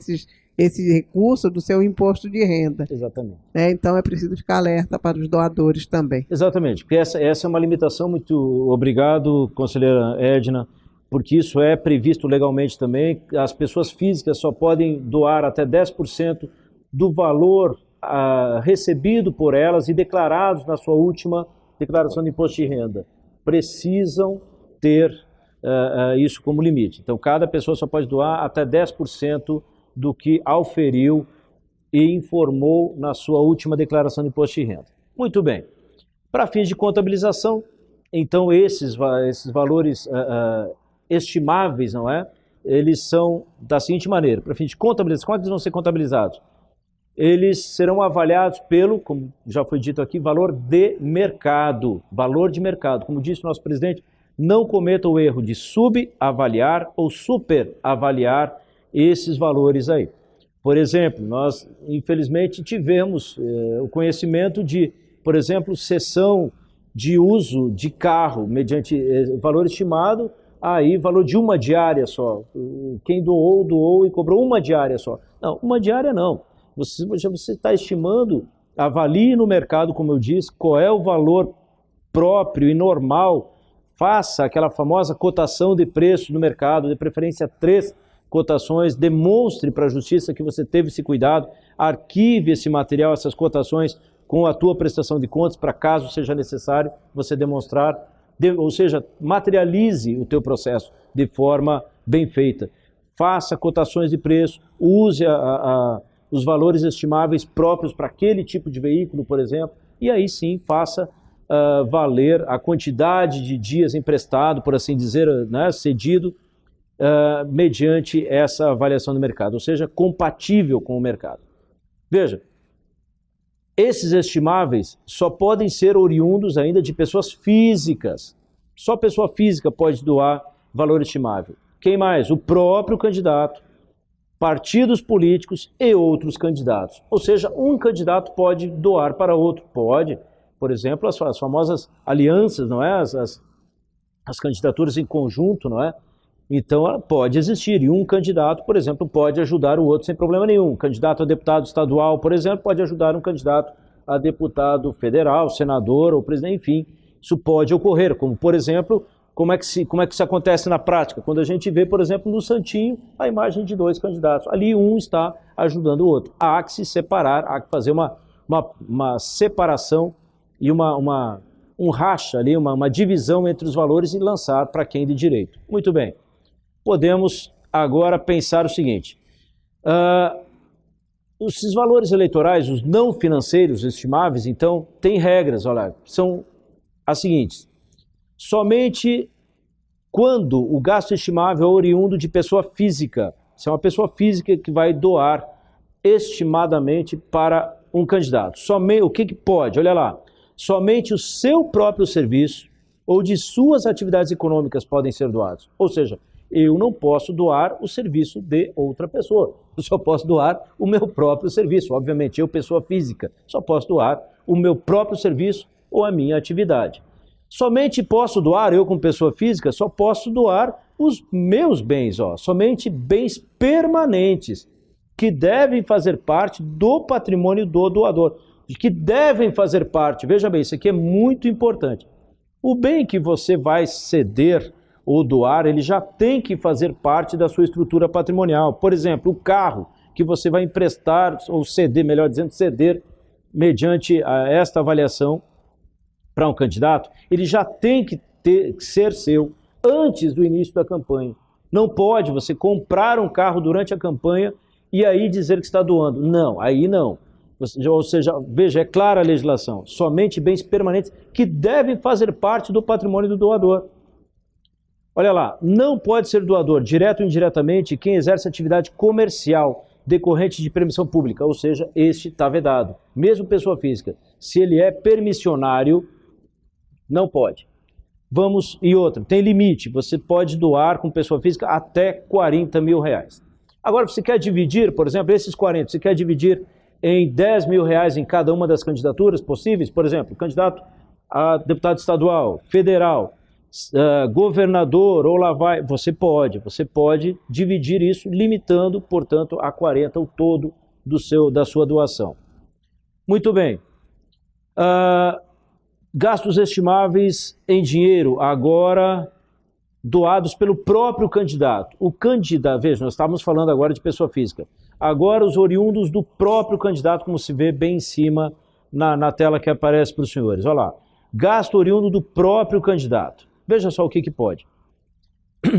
B: esse recurso do seu imposto de renda.
C: Exatamente.
B: Então é preciso ficar alerta para os doadores também.
C: Exatamente, porque essa é uma limitação muito... Obrigado, conselheira Edna, porque isso é previsto legalmente também. As pessoas físicas só podem doar até 10% do valor recebido por elas e declarados na sua última declaração de imposto de renda. Precisam ter isso como limite. Então, cada pessoa só pode doar até 10% do que auferiu e informou na sua última declaração de imposto de renda. Muito bem. Para fins de contabilização, então esses valores estimáveis, não é? Eles são da seguinte maneira, para fins de contabilização, como eles vão ser contabilizados? Eles serão avaliados pelo, como já foi dito aqui, valor de mercado. Valor de mercado. Como disse o nosso presidente, não cometa o erro de subavaliar ou superavaliar esses valores aí. Por exemplo, nós infelizmente tivemos o conhecimento de, por exemplo, cessão de uso de carro mediante valor estimado, aí valor de uma diária só. Quem doou e cobrou uma diária só. Não, uma diária não. Você está estimando, avalie no mercado, como eu disse, qual é o valor próprio e normal. Faça aquela famosa cotação de preço no mercado, de preferência 3 cotações, demonstre para a justiça que você teve esse cuidado, arquive esse material, essas cotações com a tua prestação de contas, para caso seja necessário você demonstrar ou seja, materialize o teu processo de forma bem feita. Faça cotações de preço, use os valores estimáveis próprios para aquele tipo de veículo, por exemplo, e aí sim faça valer a quantidade de dias emprestado, por assim dizer, né, cedido, mediante essa avaliação do mercado, ou seja, compatível com o mercado. Veja, esses estimáveis só podem ser oriundos ainda de pessoas físicas. Só pessoa física pode doar valor estimável. Quem mais? O próprio candidato, partidos políticos e outros candidatos. Ou seja, um candidato pode doar para outro. Pode, por exemplo, as famosas alianças, não é? As candidaturas em conjunto, não é? Então, pode existir. E um candidato, por exemplo, pode ajudar o outro sem problema nenhum. Um candidato a deputado estadual, por exemplo, pode ajudar um candidato a deputado federal, senador ou presidente, enfim. Isso pode ocorrer, como, por exemplo, como é que isso acontece na prática? Quando a gente vê, por exemplo, no Santinho, a imagem de dois candidatos. Ali um está ajudando o outro. Há que se separar, há que fazer uma separação e um racha ali, uma divisão entre os valores e lançar para quem de direito. Muito bem. Podemos agora pensar o seguinte, esses valores eleitorais, os não financeiros estimáveis, então, têm regras, olha, são as seguintes, somente quando o gasto estimável é oriundo de pessoa física, se é uma pessoa física que vai doar estimadamente para um candidato, somente, o que pode? Olha lá, somente o seu próprio serviço ou de suas atividades econômicas podem ser doados, ou seja, eu não posso doar o serviço de outra pessoa. Eu só posso doar o meu próprio serviço. Obviamente, eu, pessoa física, só posso doar o meu próprio serviço ou a minha atividade. Somente posso doar, eu como pessoa física, só posso doar os meus bens, somente bens permanentes, que devem fazer parte do patrimônio do doador. Que devem fazer parte, veja bem, isso aqui é muito importante. O bem que você vai ceder ou doar, ele já tem que fazer parte da sua estrutura patrimonial. Por exemplo, o carro que você vai emprestar, ou ceder, melhor dizendo, ceder, mediante esta avaliação para um candidato, ele já tem que ser seu antes do início da campanha. Não pode você comprar um carro durante a campanha e aí dizer que está doando. Não, aí não. Ou seja, veja, é clara a legislação, somente bens permanentes que devem fazer parte do patrimônio do doador. Olha lá, não pode ser doador, direto ou indiretamente, quem exerce atividade comercial decorrente de permissão pública, ou seja, este está vedado. Mesmo pessoa física, se ele é permissionário, não pode. Vamos, e outra, tem limite, você pode doar com pessoa física até 40 mil reais. Agora, você quer dividir, por exemplo, esses 40, você quer dividir em 10 mil reais em cada uma das candidaturas possíveis? Por exemplo, candidato a deputado estadual, federal, governador, ou lá vai, você pode dividir isso, limitando, portanto, a 40 o todo da sua doação. Muito bem. Gastos estimáveis em dinheiro, agora doados pelo próprio candidato. O candidato, veja, nós estávamos falando agora de pessoa física. Agora os oriundos do próprio candidato, como se vê bem em cima na tela que aparece para os senhores. Olha lá, gasto oriundo do próprio candidato. Veja só o que pode.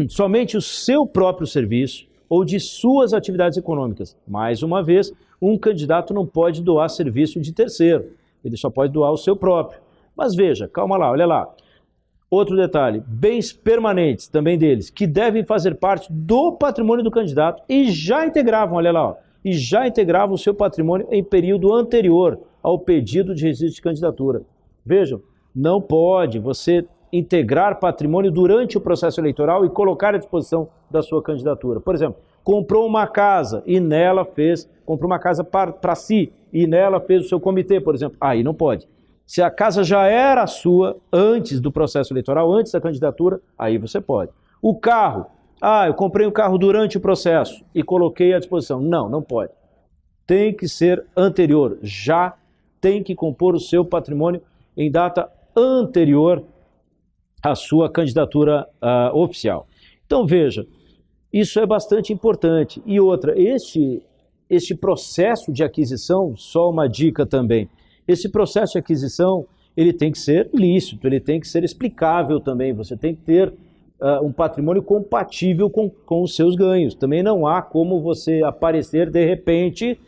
C: Somente o seu próprio serviço ou de suas atividades econômicas. Mais uma vez, um candidato não pode doar serviço de terceiro. Ele só pode doar o seu próprio. Mas veja, calma lá, olha lá. Outro detalhe, bens permanentes também deles, que devem fazer parte do patrimônio do candidato e já integravam, olha lá, e já integravam o seu patrimônio em período anterior ao pedido de registro de candidatura. Vejam, não pode você integrar patrimônio durante o processo eleitoral e colocar à disposição da sua candidatura. Por exemplo, comprou uma casa e nela comprou uma casa para si e nela fez o seu comitê, por exemplo. Aí não pode. Se a casa já era sua antes do processo eleitoral, antes da candidatura, aí você pode. O carro, eu comprei um carro durante o processo e coloquei à disposição. Não, não pode. Tem que ser anterior, já tem que compor o seu patrimônio em data anterior à sua candidatura oficial. Então veja, isso é bastante importante. E outra, este processo de aquisição, só uma dica também, esse processo de aquisição, ele tem que ser lícito, ele tem que ser explicável também, você tem que ter um patrimônio compatível com os seus ganhos. Também não há como você aparecer de repente,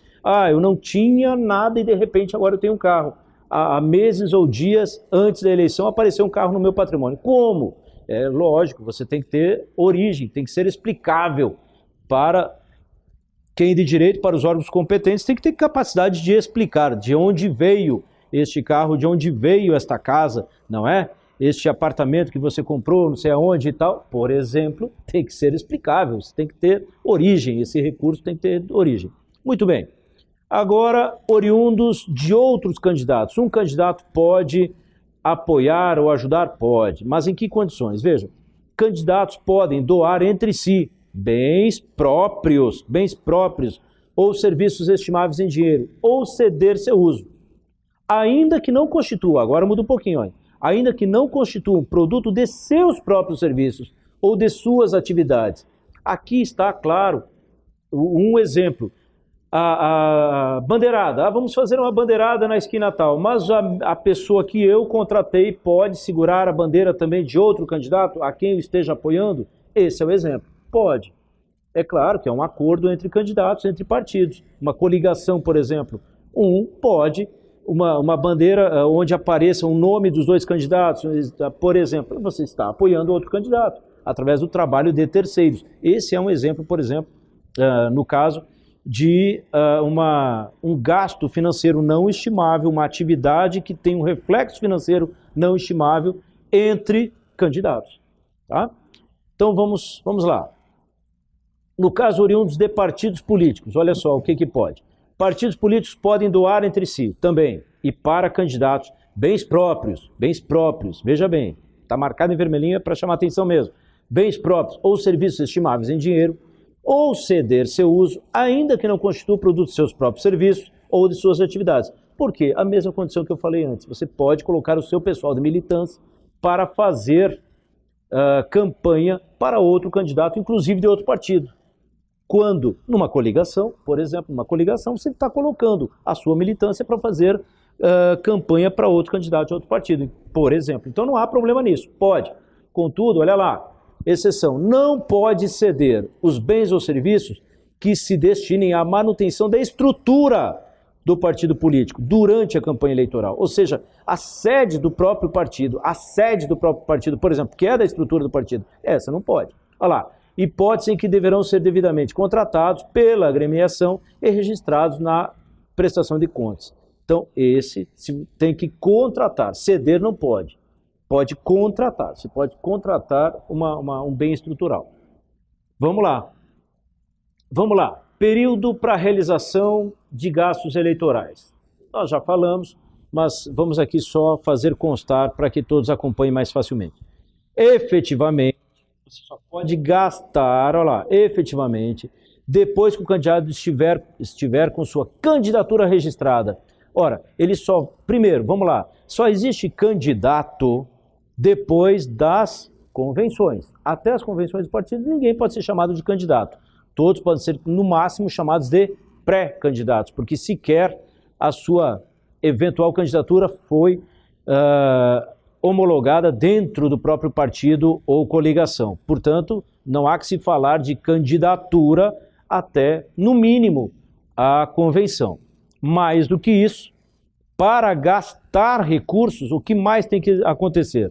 C: eu não tinha nada e de repente agora eu tenho um carro. Há meses ou dias antes da eleição apareceu um carro no meu patrimônio. Como? É lógico, você tem que ter origem, tem que ser explicável para quem de direito, para os órgãos competentes, tem que ter capacidade de explicar de onde veio este carro, de onde veio esta casa, não é? Este apartamento que você comprou, não sei aonde e tal, por exemplo, tem que ser explicável, você tem que ter origem, esse recurso tem que ter origem. Muito bem. Agora, oriundos de outros candidatos. Um candidato pode apoiar ou ajudar? Pode. Mas em que condições? Veja, candidatos podem doar entre si bens próprios ou serviços estimáveis em dinheiro, ou ceder seu uso. Ainda que não constitua, agora muda um pouquinho, olha, ainda que não constitua um produto de seus próprios serviços ou de suas atividades. Aqui está, claro, um exemplo. A bandeirada, vamos fazer uma bandeirada na esquina tal, mas a pessoa que eu contratei pode segurar a bandeira também de outro candidato a quem eu esteja apoiando? Esse é o exemplo. Pode. É claro que é um acordo entre candidatos, entre partidos. Uma coligação, por exemplo, pode, uma bandeira onde apareça o nome dos dois candidatos, por exemplo, você está apoiando outro candidato, através do trabalho de terceiros. Esse é um exemplo, por exemplo, no caso de um gasto financeiro não estimável, uma atividade que tem um reflexo financeiro não estimável entre candidatos. Tá? Então vamos lá. No caso oriundos de partidos políticos, olha só o que pode. Partidos políticos podem doar entre si também, e para candidatos, bens próprios, veja bem, está marcado em vermelhinho para chamar atenção mesmo, bens próprios ou serviços estimáveis em dinheiro, ou ceder seu uso, ainda que não constitua produto de seus próprios serviços ou de suas atividades. Por quê? A mesma condição que eu falei antes, você pode colocar o seu pessoal de militância para fazer campanha para outro candidato, inclusive de outro partido. Quando, numa coligação, por exemplo, numa coligação, você está colocando a sua militância para fazer campanha para outro candidato de outro partido, por exemplo. Então não há problema nisso, pode. Contudo, olha lá, exceção, não pode ceder os bens ou serviços que se destinem à manutenção da estrutura do partido político durante a campanha eleitoral. Ou seja, a sede do próprio partido, por exemplo, que é da estrutura do partido, essa não pode. Olha lá, hipótese em que deverão ser devidamente contratados pela agremiação e registrados na prestação de contas. Então, esse tem que contratar, ceder não pode. Pode contratar, você pode contratar um bem estrutural. Vamos lá. Período para realização de gastos eleitorais. Nós já falamos, mas vamos aqui só fazer constar para que todos acompanhem mais facilmente. Efetivamente, você só pode gastar, olha lá, efetivamente, depois que o candidato estiver com sua candidatura registrada. Ora, primeiro, vamos lá, só existe candidato depois das convenções. Até as convenções dos partidos, ninguém pode ser chamado de candidato. Todos podem ser, no máximo, chamados de pré-candidatos, porque sequer a sua eventual candidatura foi homologada dentro do próprio partido ou coligação. Portanto, não há que se falar de candidatura até, no mínimo, a convenção. Mais do que isso, para gastar recursos, o que mais tem que acontecer?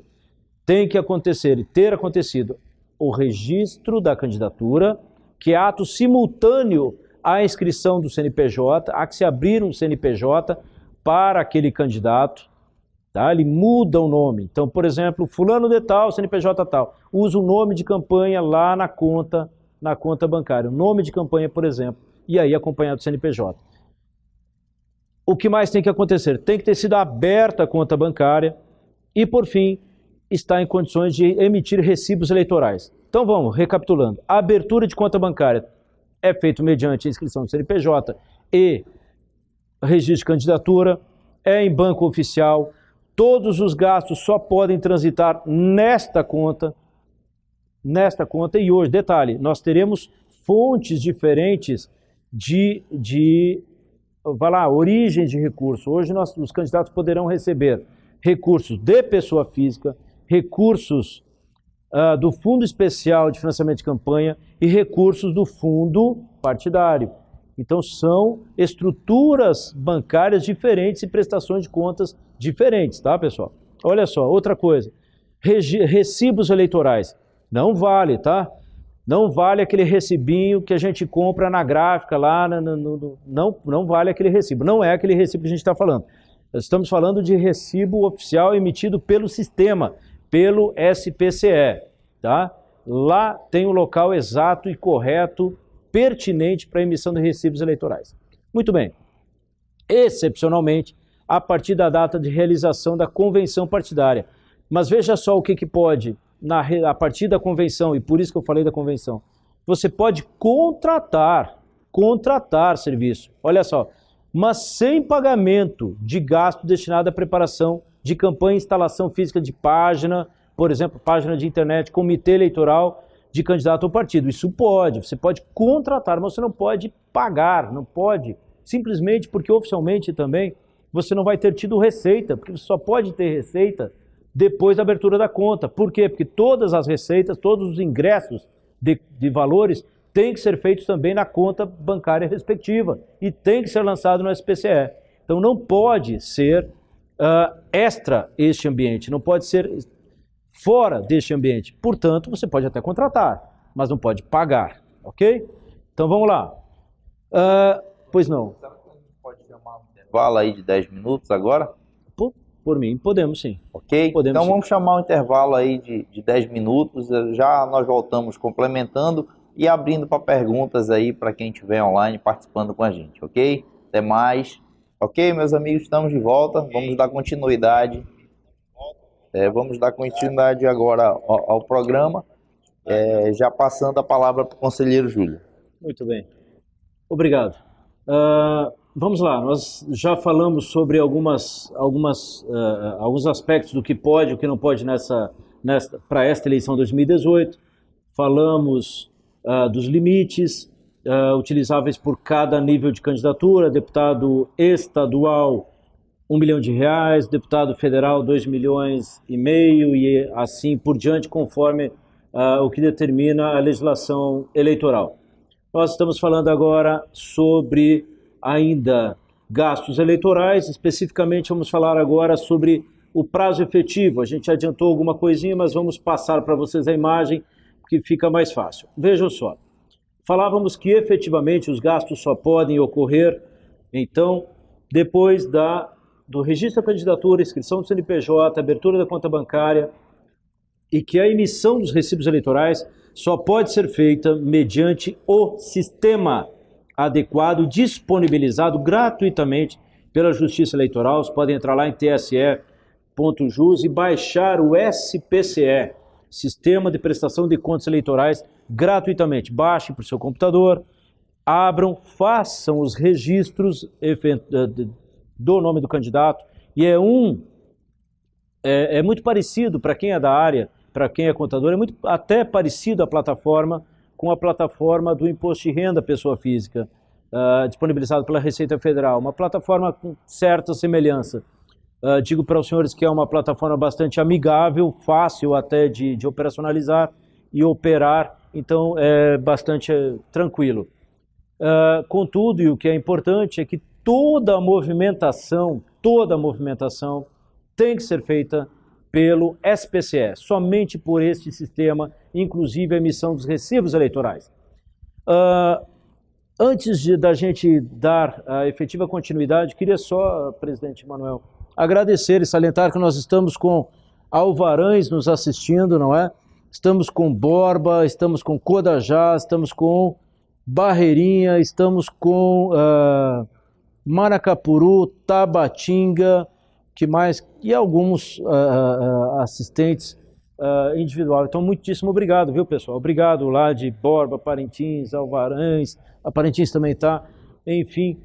C: Tem que acontecer e ter acontecido o registro da candidatura, que é ato simultâneo à inscrição do CNPJ, há que se abrir um CNPJ para aquele candidato, tá? Ele muda o nome. Então, por exemplo, fulano de tal, CNPJ tal, usa o nome de campanha lá na conta bancária, o nome de campanha, por exemplo, e aí acompanhado do CNPJ. O que mais tem que acontecer? Tem que ter sido aberta a conta bancária e, por fim, está em condições de emitir recibos eleitorais. Então vamos, recapitulando. A abertura de conta bancária é feita mediante a inscrição do CNPJ e registro de candidatura, é em banco oficial, todos os gastos só podem transitar nesta conta, e hoje, detalhe, nós teremos fontes diferentes origens de recurso. Hoje os candidatos poderão receber recursos de pessoa física, recursos do Fundo Especial de Financiamento de Campanha e recursos do fundo partidário. Então são estruturas bancárias diferentes e prestações de contas diferentes, tá, pessoal? Olha só, outra coisa, recibos eleitorais, não vale, tá? Não vale aquele recibinho que a gente compra na gráfica lá, não vale aquele recibo, não é aquele recibo que a gente está falando. Nós estamos falando de recibo oficial emitido pelo sistema, pelo SPCE, tá? Lá tem o local exato e correto, pertinente para a emissão de recibos eleitorais. Muito bem. Excepcionalmente, a partir da data de realização da convenção partidária. Mas veja só o que pode, a partir da convenção, e por isso que eu falei da convenção, você pode contratar serviço. Olha só, mas sem pagamento de gasto destinado à preparação de campanha e instalação física de página, por exemplo, página de internet, comitê eleitoral de candidato ao partido. Isso pode, você pode contratar, mas você não pode pagar, não pode, simplesmente porque oficialmente também você não vai ter tido receita, porque você só pode ter receita depois da abertura da conta. Por quê? Porque todas as receitas, todos os ingressos de valores têm que ser feitos também na conta bancária respectiva e tem que ser lançado no SPCE. Então não pode ser extra este ambiente, não pode ser fora deste ambiente. Portanto, você pode até contratar, mas não pode pagar, ok? Então vamos lá. Pois não.
A: Será que a gente pode chamar um intervalo aí de 10 minutos agora?
C: Por mim, podemos sim.
A: Ok?
C: Podemos,
A: então
C: sim.
A: Vamos chamar um intervalo aí de 10 minutos, já nós voltamos complementando e abrindo para perguntas aí para quem estiver online participando com a gente, ok? Até mais. Ok, meus amigos, estamos de volta, vamos dar continuidade. Vamos dar continuidade agora ao programa, já passando a palavra para o conselheiro Júlio.
C: Muito bem. Obrigado. Vamos lá, nós já falamos sobre alguns aspectos do que pode e o que não pode para esta eleição 2018. Falamos dos limites utilizáveis por cada nível de candidatura, deputado estadual R$1 milhão, deputado federal R$2,5 milhões e assim por diante, conforme o que determina a legislação eleitoral. Nós estamos falando agora sobre ainda gastos eleitorais, especificamente vamos falar agora sobre o prazo efetivo. A gente adiantou alguma coisinha, mas vamos passar para vocês a imagem, que fica mais fácil. Vejam só, falávamos que efetivamente os gastos só podem ocorrer, então, depois do registro da candidatura, inscrição do CNPJ, abertura da conta bancária, e que a emissão dos recibos eleitorais só pode ser feita mediante o sistema adequado, disponibilizado gratuitamente pela Justiça Eleitoral. Vocês podem entrar lá em tse.jus e baixar o SPCE, Sistema de Prestação de Contas Eleitorais, gratuitamente. Baixem para o seu computador, abram, façam os registros do nome do candidato, e é muito parecido, para quem é da área, para quem é contador, é muito até parecido a plataforma com a plataforma do Imposto de Renda Pessoa Física, disponibilizado pela Receita Federal, uma plataforma com certa semelhança. Digo para os senhores que é uma plataforma bastante amigável, fácil até de operacionalizar e operar, então é bastante tranquilo. Contudo, e o que é importante é que toda a movimentação tem que ser feita pelo SPCE, somente por este sistema, inclusive a emissão dos recibos eleitorais. Antes da gente dar a efetiva continuidade, queria só, presidente Manuel, agradecer e salientar que nós estamos com Alvarães nos assistindo, não é? Estamos com Borba, estamos com Codajá, estamos com Barreirinha, estamos com Maracapuru, Tabatinga, que mais? E alguns assistentes individuais. Então, muitíssimo obrigado, viu, pessoal? Obrigado lá de Borba, Parintins, Alvarães, a Parintins também está, enfim,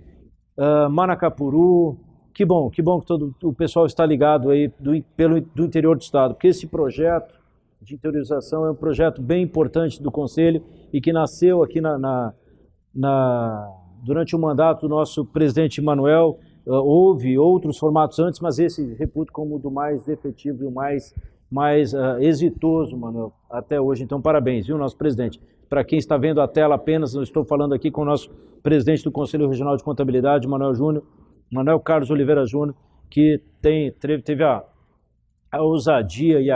C: Maracapuru. Que bom que todo o pessoal está ligado aí do interior do estado, porque esse projeto de interiorização é um projeto bem importante do Conselho e que nasceu aqui durante o mandato do nosso presidente Manuel, houve outros formatos antes, mas esse reputo como o do mais efetivo e o mais exitoso, Manuel, até hoje. Então, parabéns, viu, nosso presidente? Para quem está vendo a tela apenas, eu estou falando aqui com o nosso presidente do Conselho Regional de Contabilidade, Manuel Carlos Oliveira Júnior, que teve a ousadia e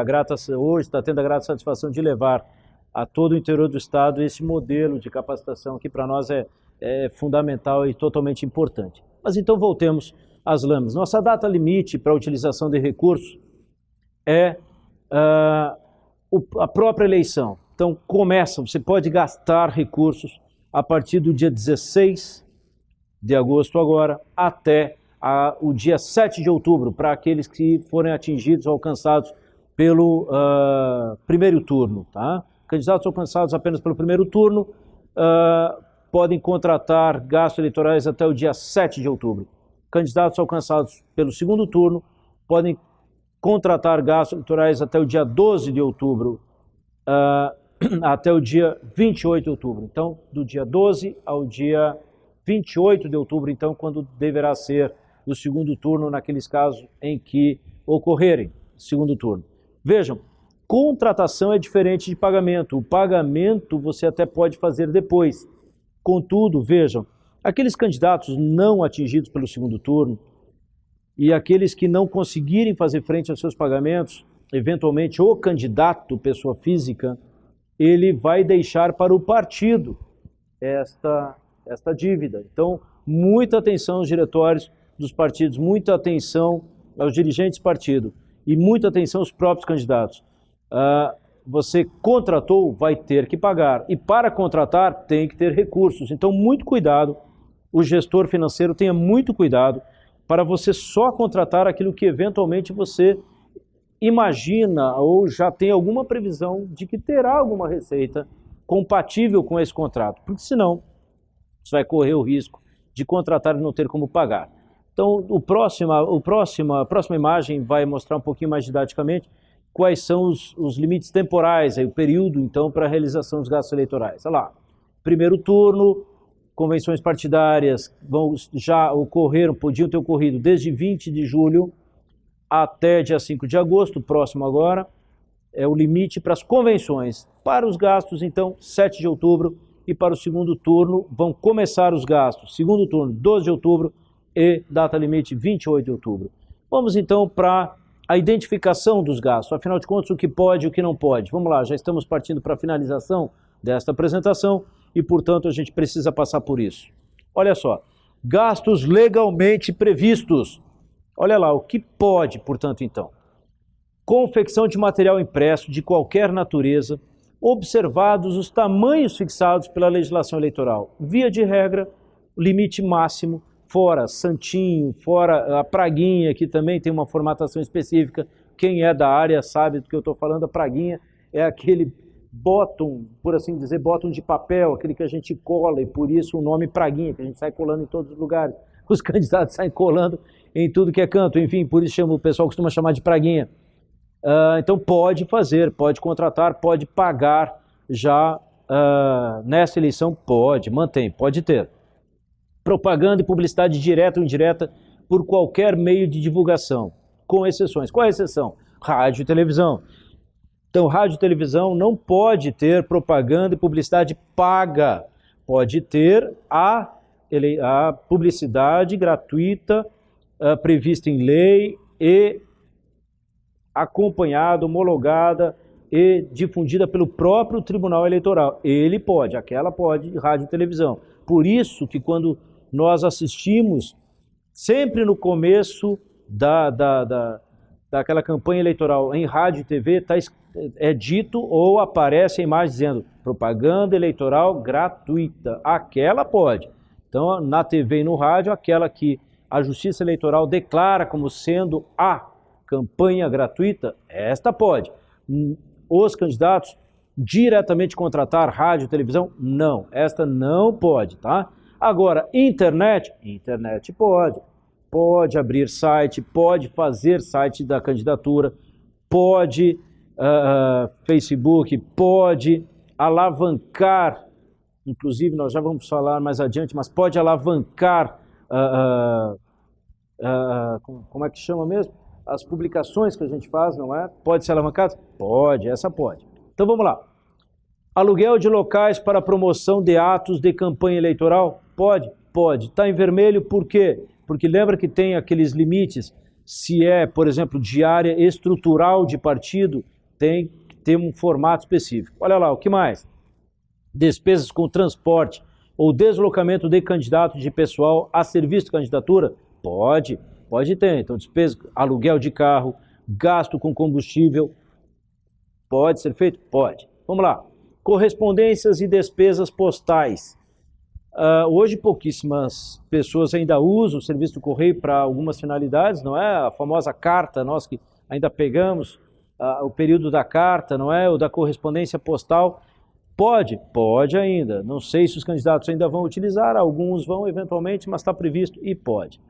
C: hoje está tendo a grata satisfação de levar a todo o interior do estado esse modelo de capacitação que para nós é fundamental e totalmente importante. Mas então voltemos às lâminas. Nossa data limite para a utilização de recursos é a própria eleição. Então você pode gastar recursos a partir do dia 16 de agosto agora até o dia 7 de outubro, para aqueles que forem atingidos ou alcançados pelo primeiro turno. Tá? Candidatos alcançados apenas pelo primeiro turno podem contratar gastos eleitorais até o dia 7 de outubro. Candidatos alcançados pelo segundo turno podem contratar gastos eleitorais até o dia 12 de outubro, até o dia 28 de outubro. Então, do dia 12 ao dia 28 de outubro, então, quando deverá ser o segundo turno, naqueles casos em que ocorrerem segundo turno. Vejam, contratação é diferente de pagamento. O pagamento você até pode fazer depois. Contudo, vejam, aqueles candidatos não atingidos pelo segundo turno e aqueles que não conseguirem fazer frente aos seus pagamentos, eventualmente o candidato, pessoa física, ele vai deixar para o partido esta dívida. Então, muita atenção aos diretórios dos partidos, muita atenção aos dirigentes do partido e muita atenção aos próprios candidatos. Você contratou, vai ter que pagar. E para contratar, tem que ter recursos. Então, muito cuidado, o gestor financeiro tenha muito cuidado para você só contratar aquilo que eventualmente você imagina ou já tem alguma previsão de que terá alguma receita compatível com esse contrato. Porque senão, você vai correr o risco de contratar e não ter como pagar. Então, a próxima imagem vai mostrar um pouquinho mais didaticamente quais são os limites temporais, o período, então, para a realização dos gastos eleitorais. Olha lá, primeiro turno, convenções partidárias podiam ter ocorrido desde 20 de julho até dia 5 de agosto, próximo agora, é o limite para as convenções. Para os gastos, então, 7 de outubro, e para o segundo turno vão começar os gastos. Segundo turno, 12 de outubro e data limite 28 de outubro. Vamos então para a identificação dos gastos, afinal de contas, o que pode e o que não pode. Vamos lá, já estamos partindo para a finalização desta apresentação e, portanto, a gente precisa passar por isso. Olha só, gastos legalmente previstos. Olha lá, o que pode, portanto, então. Confecção de material impresso de qualquer natureza, observados os tamanhos fixados pela legislação eleitoral. Via de regra, limite máximo, fora santinho, fora a praguinha, que também tem uma formatação específica. Quem é da área sabe do que eu estou falando. A praguinha é aquele bottom, por assim dizer, bottom de papel, aquele que a gente cola, e por isso o nome praguinha, que a gente sai colando em todos os lugares. Os candidatos saem colando em tudo que é canto, enfim, por isso o pessoal costuma chamar de praguinha. Então pode fazer, pode contratar, pode pagar já nessa eleição, pode ter. Propaganda e publicidade direta ou indireta por qualquer meio de divulgação, com exceções. Qual é a exceção? Rádio e televisão. Então, rádio e televisão não pode ter propaganda e publicidade paga. Pode ter a publicidade gratuita prevista em lei e acompanhada, homologada e difundida pelo próprio Tribunal Eleitoral. Ele pode, aquela pode, rádio e televisão. Por isso que quando nós assistimos, sempre no começo daquela campanha eleitoral em rádio e TV, é dito ou aparece a imagem dizendo propaganda eleitoral gratuita. Aquela pode. Então, na TV e no rádio, aquela que a Justiça Eleitoral declara como sendo a campanha gratuita, esta pode. Os candidatos diretamente contratar rádio e televisão, não. Esta não pode, tá? Agora, internet pode. Pode abrir site, pode fazer site da candidatura, pode Facebook, pode alavancar, inclusive nós já vamos falar mais adiante, mas pode alavancar como é que chama mesmo? As publicações que a gente faz, não é? Pode ser alavancado? Pode, essa pode. Então vamos lá. Aluguel de locais para promoção de atos de campanha eleitoral? Pode? Pode. Está em vermelho por quê? Porque lembra que tem aqueles limites. Se é, por exemplo, de área estrutural de partido, tem que ter um formato específico. Olha lá, o que mais? Despesas com transporte ou deslocamento de candidato de pessoal a serviço de candidatura? Pode ter. Então, despesa, aluguel de carro, gasto com combustível, pode ser feito? Pode. Vamos lá. Correspondências e despesas postais. Hoje pouquíssimas pessoas ainda usam o serviço do correio para algumas finalidades, não é? A famosa carta, nós que ainda pegamos o período da carta, não é? O da correspondência postal. Pode ainda. Não sei se os candidatos ainda vão utilizar, alguns vão eventualmente, mas está previsto e pode.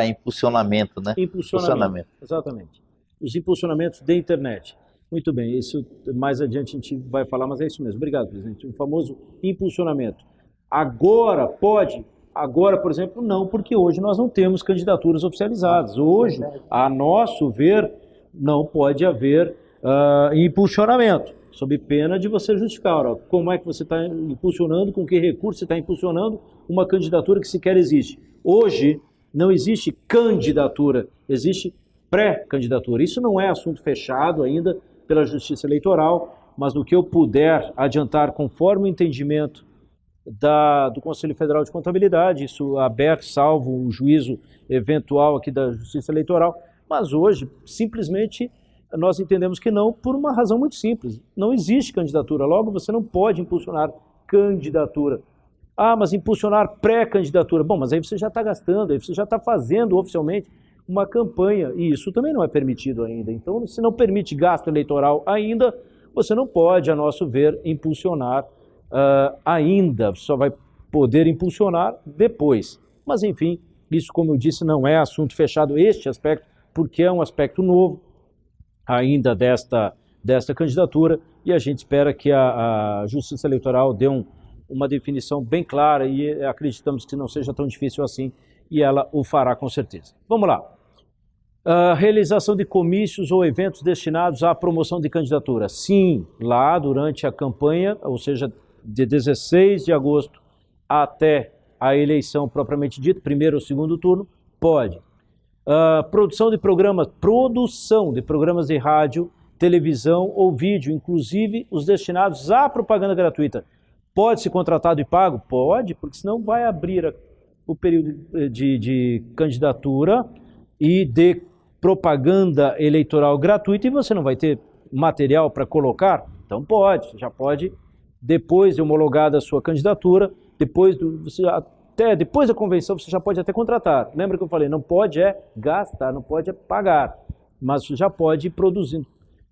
A: Impulsionamento, né?
C: Impulsionamento, exatamente. Os impulsionamentos de internet. Muito bem, isso mais adiante a gente vai falar, mas é isso mesmo. Obrigado, presidente. O famoso impulsionamento. Agora pode? Agora, por exemplo, não, porque hoje nós não temos candidaturas oficializadas. Hoje, a nosso ver, não pode haver impulsionamento, sob pena de você justificar. Ó, como é que você está impulsionando, com que recurso você está impulsionando uma candidatura que sequer existe? Hoje não existe candidatura, existe pré-candidatura. Isso não é assunto fechado ainda pela Justiça Eleitoral, mas no que eu puder adiantar conforme o entendimento do Conselho Federal de Contabilidade, isso aberto, salvo um juízo eventual aqui da Justiça Eleitoral, mas hoje simplesmente nós entendemos que não, por uma razão muito simples. Não existe candidatura, logo você não pode impulsionar candidatura. Ah, mas impulsionar pré-candidatura. Bom, mas aí você já está gastando, aí você já está fazendo oficialmente uma campanha, e isso também não é permitido ainda. Então, se não permite gasto eleitoral ainda, você não pode, a nosso ver, impulsionar ainda. Só vai poder impulsionar depois. Mas, enfim, isso, como eu disse, não é assunto fechado, este aspecto, porque é um aspecto novo ainda desta candidatura, e a gente espera que a Justiça Eleitoral dê uma definição bem clara, e acreditamos que não seja tão difícil assim, e ela o fará com certeza. Vamos lá. Realização de comícios ou eventos destinados à promoção de candidatura. Sim, lá durante a campanha, ou seja, de 16 de agosto até a eleição propriamente dita, primeiro ou segundo turno, pode. Produção de programas de rádio, televisão ou vídeo, inclusive os destinados à propaganda gratuita. Pode ser contratado e pago? Pode, porque senão vai abrir o período de candidatura e de propaganda eleitoral gratuita e você não vai ter material para colocar? Então pode, você já pode, depois de homologada a sua candidatura, depois da convenção você já pode até contratar. Lembra que eu falei, não pode gastar, não pode pagar, mas já pode ir produzindo,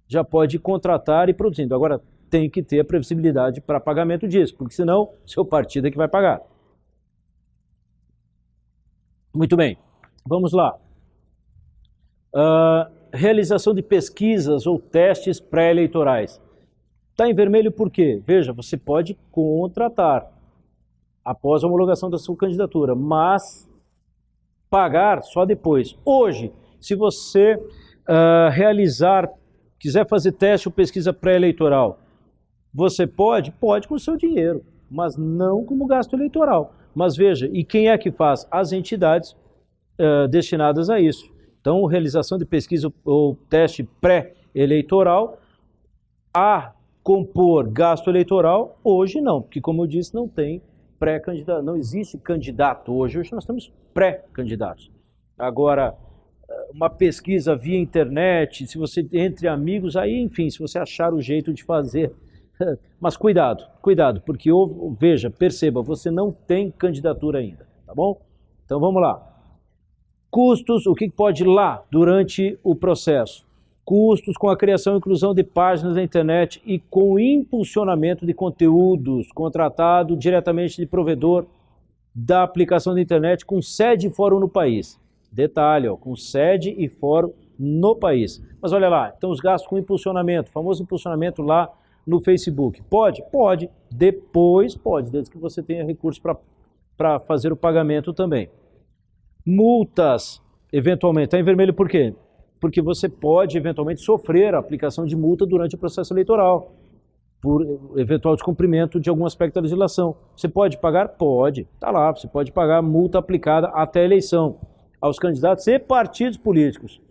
C: já pode contratar e produzindo. Agora tem que ter a previsibilidade para pagamento disso, porque senão seu partido é que vai pagar. Muito bem, vamos lá. Realização de pesquisas ou testes pré-eleitorais. Está em vermelho por quê? Veja, você pode contratar após a homologação da sua candidatura, mas pagar só depois. Hoje, se você quiser fazer teste ou pesquisa pré-eleitoral, você pode com o seu dinheiro, mas não como gasto eleitoral. Mas veja, e quem é que faz? As entidades destinadas a isso. Então, realização de pesquisa ou teste pré-eleitoral a compor gasto eleitoral, hoje não, porque como eu disse, não tem pré-candidato, não existe candidato hoje nós temos pré-candidatos. Agora, uma pesquisa via internet, se você entre amigos, aí enfim, se você achar o jeito de fazer, mas cuidado, porque veja, perceba, você não tem candidatura ainda, tá bom? Então vamos lá. Custos, o que pode ir lá durante o processo? Custos com a criação e inclusão de páginas na internet e com impulsionamento de conteúdos contratado diretamente de provedor da aplicação da internet com sede e fórum no país. Detalhe, ó, com sede e fórum no país. Mas olha lá, então os gastos com impulsionamento, famoso impulsionamento lá no Facebook. Pode? Pode. Depois pode, desde que você tenha recursos para fazer o pagamento também. Multas, eventualmente, está em vermelho por quê? Porque você pode, eventualmente, sofrer a aplicação de multa durante o processo eleitoral, por eventual descumprimento de algum aspecto da legislação. Você pode pagar? Pode. Está lá, você pode pagar multa aplicada até a eleição aos candidatos e partidos políticos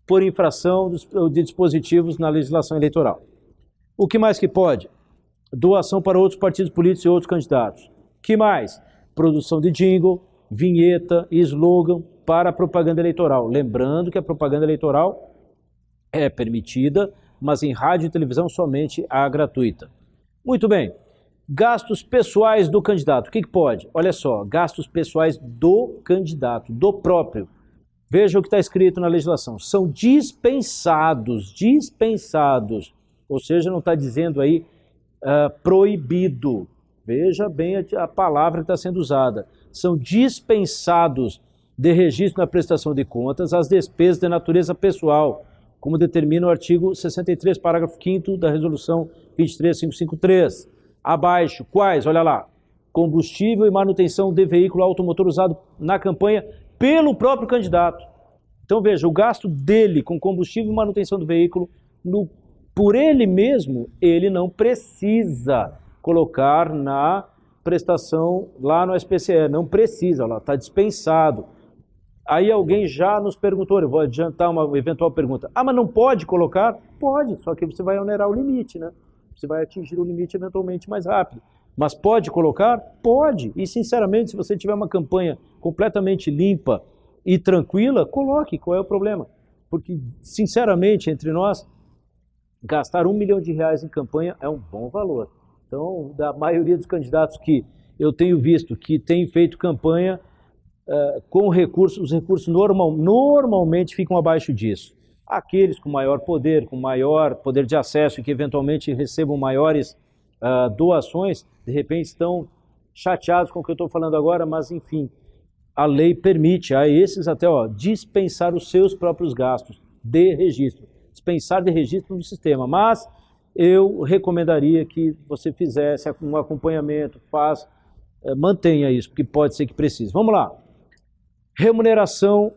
C: por infração de dispositivos na legislação eleitoral. O que mais que pode? Doação para outros partidos políticos e outros candidatos. Que mais? Produção de jingle, vinheta e slogan para a propaganda eleitoral. Lembrando que a propaganda eleitoral é permitida, mas em rádio e televisão somente a gratuita. Muito bem. Gastos pessoais do candidato. O que pode? Olha só, gastos pessoais do candidato, do próprio. Veja o que está escrito na legislação. São dispensados, ou seja, não está dizendo aí proibido. Veja bem a palavra que está sendo usada. São dispensados de registro na prestação de contas as despesas de natureza pessoal, como determina o artigo 63, parágrafo 5º da resolução 23553. Abaixo, quais? Olha lá. Combustível e manutenção de veículo automotor usado na campanha pelo próprio candidato. Então veja, o gasto dele com combustível e manutenção do veículo, por ele mesmo, ele não precisa colocar na prestação lá no SPCE, não precisa, está dispensado. Aí alguém já nos perguntou, eu vou adiantar uma eventual pergunta, mas não pode colocar? Pode, só que você vai onerar o limite, né? Você vai atingir o limite eventualmente mais rápido. Mas pode colocar? Pode. E sinceramente, se você tiver uma campanha completamente limpa e tranquila, coloque, qual é o problema? Porque, sinceramente, entre nós, gastar R$1 milhão em campanha é um bom valor. Então, da maioria dos candidatos que eu tenho visto que têm feito campanha com recursos, os recursos normalmente ficam abaixo disso. Aqueles com maior poder de acesso e que eventualmente recebam maiores doações, de repente estão chateados com o que eu estou falando agora, mas enfim, a lei permite a esses até dispensar os seus próprios gastos de registro, dispensar de registro no sistema, mas eu recomendaria que você fizesse um acompanhamento, mantenha isso, porque pode ser que precise. Vamos lá. Remuneração,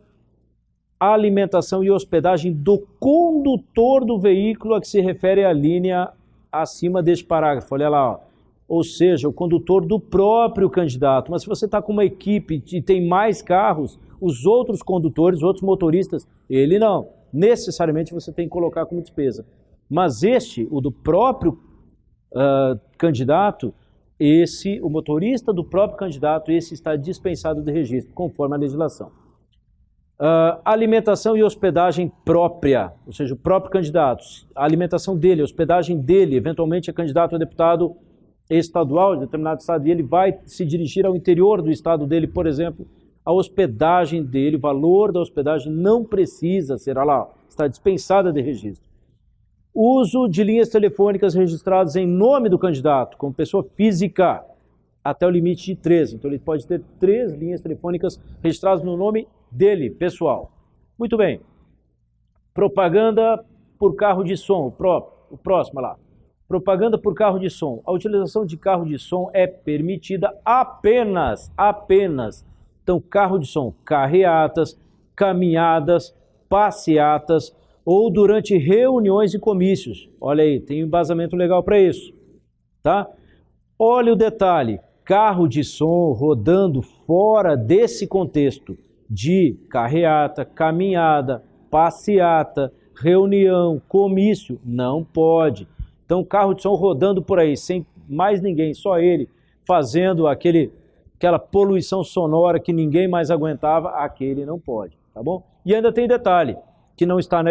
C: alimentação e hospedagem do condutor do veículo a que se refere a linha acima deste parágrafo. Olha lá, ou seja, o condutor do próprio candidato. Mas se você está com uma equipe e tem mais carros, os outros condutores, os outros motoristas, ele não. Necessariamente você tem que colocar como despesa. Mas o do próprio candidato, o motorista do próprio candidato, esse está dispensado de registro, conforme a legislação. Alimentação e hospedagem própria, ou seja, o próprio candidato, a alimentação dele, a hospedagem dele, eventualmente é candidato a deputado estadual de determinado estado e ele vai se dirigir ao interior do estado dele, por exemplo, a hospedagem dele, o valor da hospedagem não precisa ser, está dispensada de registro. Uso de linhas telefônicas registradas em nome do candidato, como pessoa física, até o limite de 3. Então ele pode ter 3 linhas telefônicas registradas no nome dele, pessoal. Muito bem. Propaganda por carro de som, o próximo lá. Propaganda por carro de som. A utilização de carro de som é permitida apenas. Então, carro de som, carreatas, caminhadas, passeatas ou durante reuniões e comícios. Olha aí, tem um embasamento legal para isso, tá? Olha o detalhe, carro de som rodando fora desse contexto de carreata, caminhada, passeata, reunião, comício, não pode. Então, carro de som rodando por aí, sem mais ninguém, só ele, fazendo aquela poluição sonora que ninguém mais aguentava, aquele não pode, tá bom? E ainda tem detalhe, que não está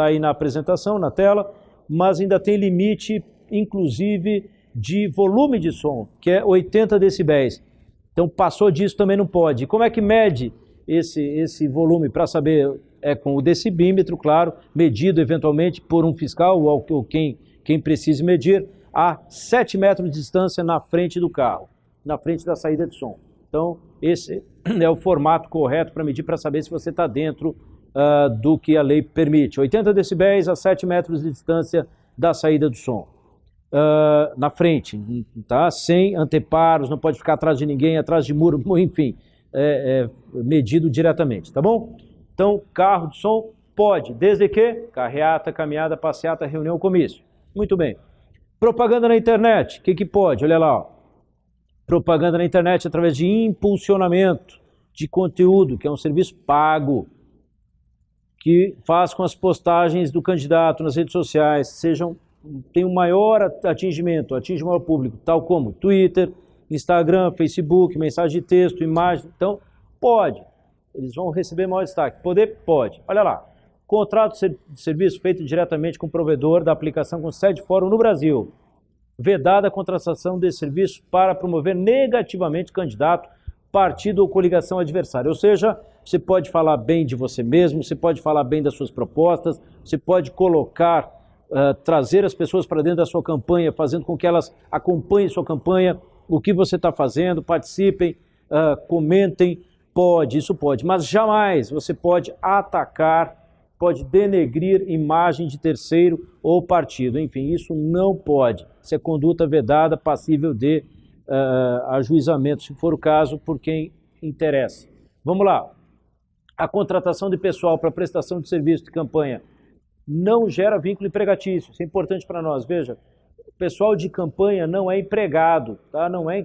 C: aí na apresentação, na tela, mas ainda tem limite, inclusive, de volume de som, que é 80 decibéis. Então, passou disso também não pode. E como é que mede esse volume? Para saber, é com o decibímetro, claro, medido eventualmente por um fiscal ou quem precise medir, a 7 metros de distância na frente do carro, na frente da saída de som. Então, esse é o formato correto para medir, para saber se você está dentro do que a lei permite. 80 decibéis a 7 metros de distância da saída do som. Na frente, tá? Sem anteparos, não pode ficar atrás de ninguém, atrás de muro, enfim. medido diretamente, tá bom? Então, carro de som pode, desde que carreata, caminhada, passeata, reunião, comício. Muito bem. Propaganda na internet, o que pode? Olha lá, ó. Propaganda na internet através de impulsionamento de conteúdo, que é um serviço pago, que faz com as postagens do candidato nas redes sociais tenham um maior atingimento, atinge o maior público, tal como Twitter, Instagram, Facebook, mensagem de texto, imagem. Então, pode. Eles vão receber maior destaque. Poder? Pode. Olha lá. Contrato de serviço feito diretamente com o provedor da aplicação com sede fórum no Brasil. Vedada a contratação desse serviço para promover negativamente candidato, partido ou coligação adversária. Ou seja, você pode falar bem de você mesmo, você pode falar bem das suas propostas, você pode colocar, trazer as pessoas para dentro da sua campanha, fazendo com que elas acompanhem sua campanha, o que você está fazendo, participem, comentem, isso pode. Mas jamais você pode atacar, pode denegrir imagem de terceiro ou partido. Enfim, isso não pode. Isso é conduta vedada, passível de ajuizamento, se for o caso, por quem interessa. Vamos lá. A contratação de pessoal para prestação de serviço de campanha não gera vínculo empregatício. Isso é importante para nós. Veja, o pessoal de campanha não é empregado, tá? Não é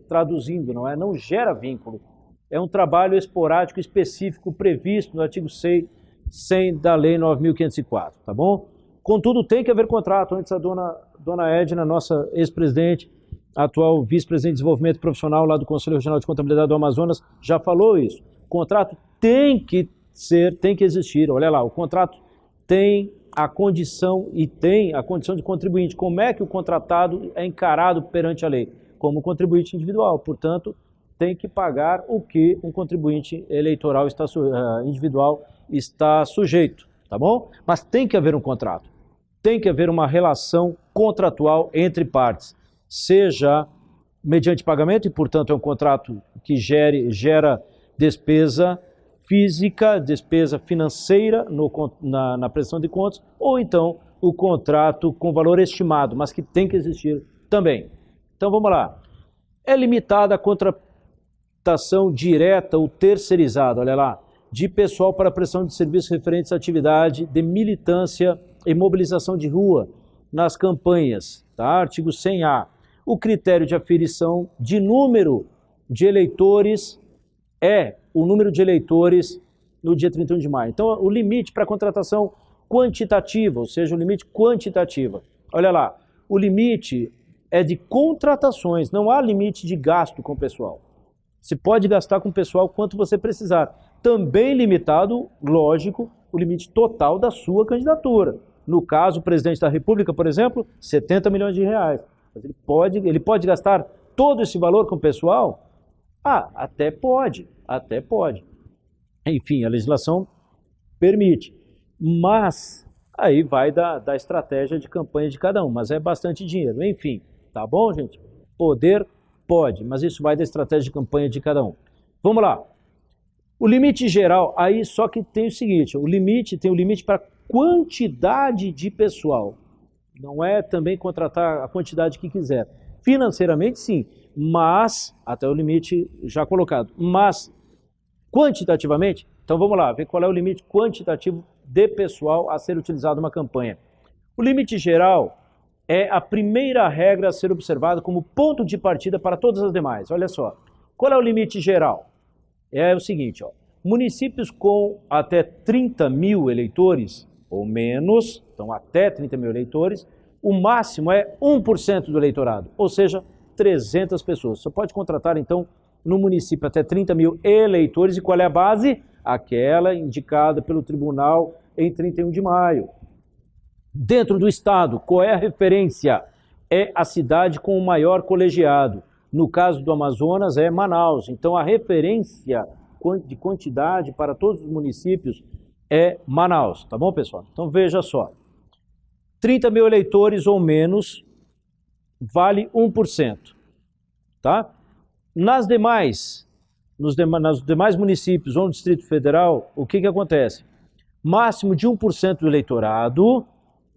C: traduzindo, não gera vínculo. É um trabalho esporádico específico previsto no artigo 100 da Lei 9.504, tá bom? Contudo, tem que haver contrato. Antes a dona Edna, nossa ex-presidente, atual vice-presidente de desenvolvimento profissional lá do Conselho Regional de Contabilidade do Amazonas, já falou isso. O contrato tem que existir. Olha lá, o contrato tem a condição de contribuinte. Como é que o contratado é encarado perante a lei? Como contribuinte individual. Portanto, tem que pagar o que um contribuinte eleitoral individual está sujeito, tá bom? Mas tem que haver um contrato. Tem que haver uma relação contratual entre partes, seja mediante pagamento, e portanto é um contrato que gera despesa física, despesa financeira na prestação de contas, ou então o contrato com valor estimado, mas que tem que existir também. Então vamos lá. É limitada a contratação direta ou terceirizada, olha lá, de pessoal para prestação de serviços referentes à atividade de militância e mobilização de rua nas campanhas, tá? Artigo 100A. O critério de aferição de número de eleitores é o número de eleitores no dia 31 de maio. Então, o limite para contratação quantitativa, ou seja, o limite quantitativa. Olha lá, o limite é de contratações, não há limite de gasto com o pessoal. Você pode gastar com o pessoal quanto você precisar. Também limitado, lógico, o limite total da sua candidatura. No caso, o presidente da República, por exemplo, 70 milhões de reais. Mas ele pode gastar todo esse valor com o pessoal? Até pode. Enfim, a legislação permite. Mas aí vai da estratégia de campanha de cada um. Mas é bastante dinheiro. Enfim, tá bom, gente? Poder pode, mas isso vai da estratégia de campanha de cada um. Vamos lá. O limite geral, aí só que tem o seguinte, tem o limite para quantidade de pessoal. Não é também contratar a quantidade que quiser. Financeiramente, sim, mas, até o limite já colocado, mas quantitativamente, então vamos lá, ver qual é o limite quantitativo de pessoal a ser utilizado numa campanha. O limite geral é a primeira regra a ser observada como ponto de partida para todas as demais. Olha só, qual é o limite geral? É o seguinte, ó, municípios com até 30 mil eleitores ou menos, então até 30 mil eleitores, o máximo é 1% do eleitorado, ou seja, 300 pessoas. Você pode contratar, então, no município até 30 mil eleitores, e qual é a base? Aquela indicada pelo tribunal em 31 de maio. Dentro do estado, qual é a referência? É a cidade com o maior colegiado. No caso do Amazonas, é Manaus. Então, a referência de quantidade para todos os municípios é Manaus. Tá bom, pessoal? Então, veja só. 30 mil eleitores ou menos vale 1%. Tá? Nos demais municípios ou no Distrito Federal, o que acontece? Máximo de 1% do eleitorado,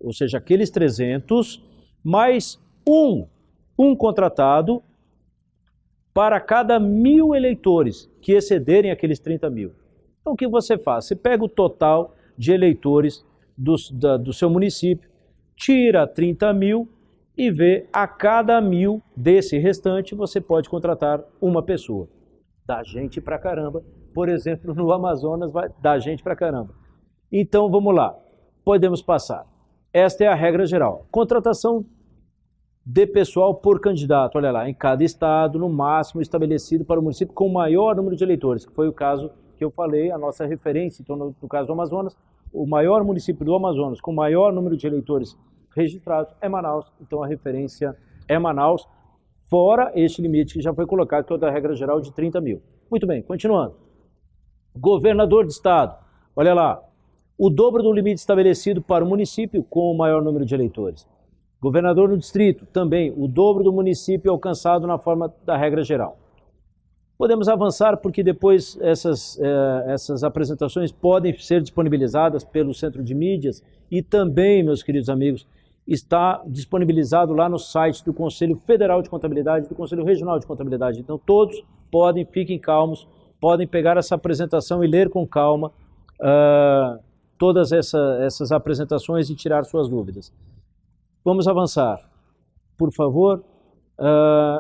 C: ou seja, aqueles 300, mais um contratado para cada 1.000 eleitores. O que excederem aqueles 30 mil. Então o que você faz? Você pega o total de eleitores do seu município, tira 30 mil e vê a cada 1.000 desse restante você pode contratar uma pessoa. Dá gente pra caramba. Por exemplo, no Amazonas vai dar gente pra caramba. Então vamos lá, podemos passar. Esta é a regra geral. Contratação de pessoal por candidato, olha lá, em cada estado, no máximo estabelecido para o município com o maior número de eleitores, que foi o caso que eu falei, a nossa referência, então no caso do Amazonas, o maior município do Amazonas com o maior número de eleitores registrados é Manaus, então a referência é Manaus, fora este limite que já foi colocado, que é o da regra geral de 30 mil. Muito bem, continuando. Governador de estado, olha lá, o dobro do limite estabelecido para o município com o maior número de eleitores. Governador no distrito, também o dobro do município alcançado na forma da regra geral. Podemos avançar porque depois essas apresentações podem ser disponibilizadas pelo Centro de Mídias e também, meus queridos amigos, está disponibilizado lá no site do Conselho Federal de Contabilidade e do Conselho Regional de Contabilidade. Então todos podem, fiquem calmos, podem pegar essa apresentação e ler com calma todas essas apresentações e tirar suas dúvidas. Vamos avançar, por favor.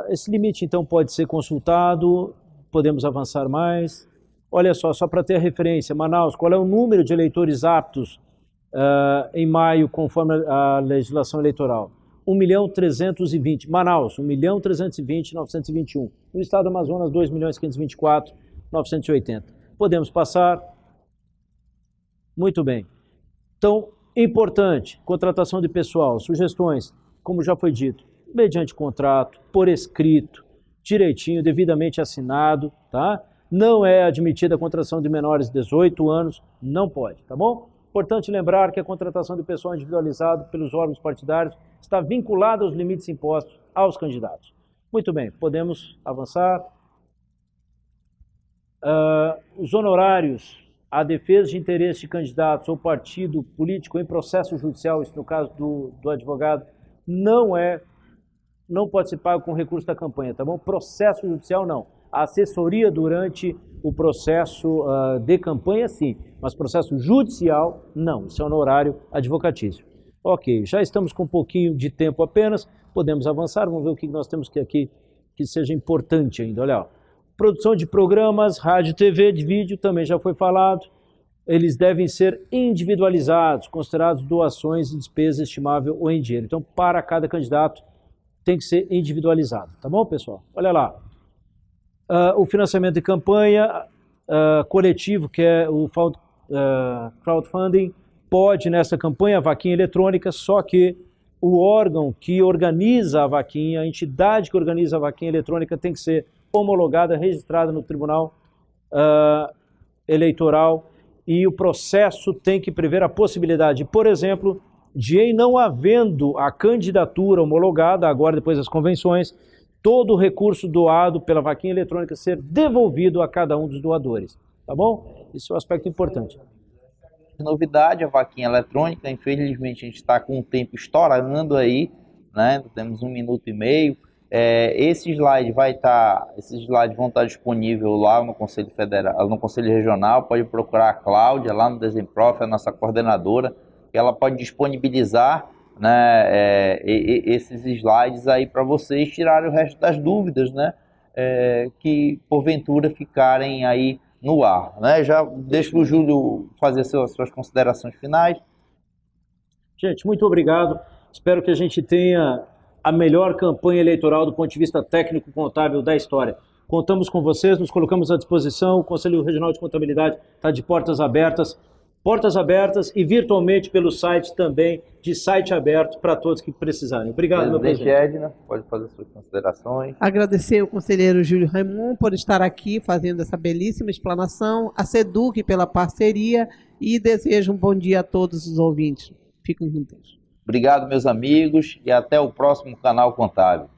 C: Esse limite, então, pode ser consultado, podemos avançar mais. Olha só para ter a referência, Manaus, qual é o número de eleitores aptos em maio, conforme a legislação eleitoral? 1.320.000. Manaus, 1.320.921. No estado do Amazonas, 2.524.980. Podemos passar. Muito bem. Então, importante, contratação de pessoal, sugestões, como já foi dito, mediante contrato, por escrito, direitinho, devidamente assinado, tá? Não é admitida a contratação de menores de 18 anos, não pode, tá bom? Importante lembrar que a contratação de pessoal individualizado pelos órgãos partidários está vinculada aos limites impostos aos candidatos. Muito bem, podemos avançar. Os honorários a defesa de interesse de candidatos ou partido político em processo judicial, isso no caso do advogado, não pode ser pago com recurso da campanha, tá bom? Processo judicial não. A assessoria durante o processo de campanha sim, mas processo judicial não, isso é honorário advocatício. Ok, já estamos com um pouquinho de tempo apenas, podemos avançar, vamos ver o que nós temos aqui que seja importante ainda, olha lá. Produção de programas, rádio, TV, de vídeo, também já foi falado. Eles devem ser individualizados, considerados doações e despesa estimável ou em dinheiro. Então, para cada candidato, tem que ser individualizado. Tá bom, pessoal? Olha lá. O financiamento de campanha coletivo, que é o crowdfunding, pode, nessa campanha, a vaquinha eletrônica, só que o órgão que organiza a vaquinha, a entidade que organiza a vaquinha eletrônica tem que ser homologada, registrada no Tribunal Eleitoral e o processo tem que prever a possibilidade, por exemplo, de em não havendo a candidatura homologada, agora depois das convenções, todo o recurso doado pela vaquinha eletrônica ser devolvido a cada um dos doadores, tá bom? Isso é um aspecto importante.
A: Novidade, a vaquinha eletrônica, infelizmente a gente está com o tempo estourando aí, né? Temos 1 minuto e meio. Esses slides vão estar disponíveis lá no Conselho Federal, no Conselho Regional. Pode procurar a Cláudia lá no Desemprof, a nossa coordenadora, que ela pode disponibilizar, né, esses slides aí para vocês tirarem o resto das dúvidas, né, que porventura ficarem aí no ar, né? Já deixo o Júlio fazer suas considerações finais.
C: Gente, muito obrigado. Espero que a gente tenha a melhor campanha eleitoral do ponto de vista técnico-contábil da história. Contamos com vocês, nos colocamos à disposição, o Conselho Regional de Contabilidade está de portas abertas e virtualmente pelo site também, de site aberto para todos que precisarem. Obrigado, meu presidente.
A: Edna, pode fazer suas considerações.
B: Agradecer ao conselheiro Júlio Raimundo por estar aqui fazendo essa belíssima explanação, a SEDUC pela parceria e desejo um bom dia a todos os ouvintes. Fiquem com Deus.
A: Obrigado, meus amigos, e até o próximo Canal Contábil.